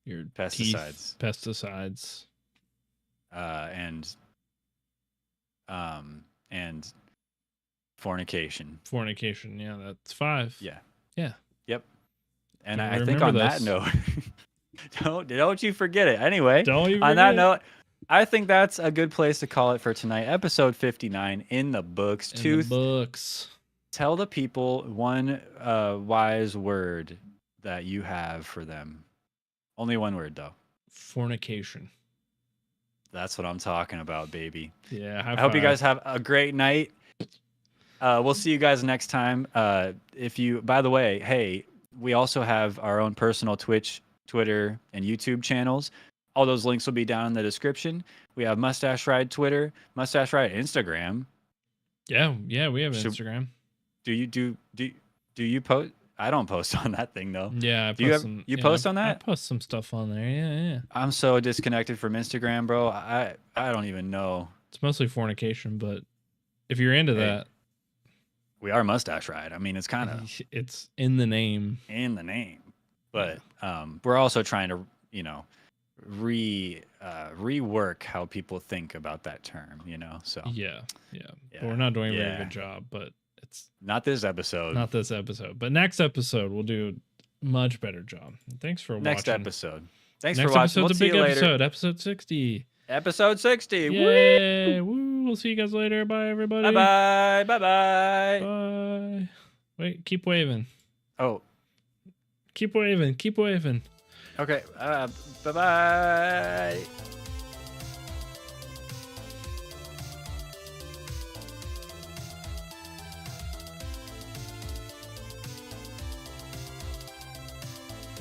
your Pesticides. teeth, pesticides, and fornication. fornication. Yeah, that's 5. Yeah. Yeah. Yep. And Gotta I think on remember that this. note, don't you forget it. Anyway, Don't you on that forget. note, I think that's a good place to call it for tonight. Episode 59 in the books. In the books. Tell the people one wise word that you have for them. Only one word, though. Fornication. That's what I'm talking about, baby. Yeah. I hope you guys have a great night. We'll see you guys next time. By the way, hey, we also have our own personal Twitch, Twitter, and YouTube channels. All those links will be down in the description. We have Mustache Ride Twitter, Mustache Ride Instagram. Yeah, we have Instagram. Do you post? I don't post on that thing though. Yeah, I post post on that? I post some stuff on there. Yeah. I'm so disconnected from Instagram, bro. I don't even know. It's mostly fornication, but if you're into that, we are Mustache Ride. I mean, it's kind of it's in the name. But we're also trying to, rework how people think about that term, So Yeah. But we're not doing a very good job, but it's not this episode. But next episode we'll do a much better job. Thanks for watching. Next episode. Thanks next for watching. Episode's We'll a big episode. Episode 60. Episode 60. Yay! Woo! We'll see you guys later. Bye, everybody. Bye-bye. Bye-bye. Bye. Wait, keep waving. Oh. Keep waving. Keep waving. Okay. Bye-bye.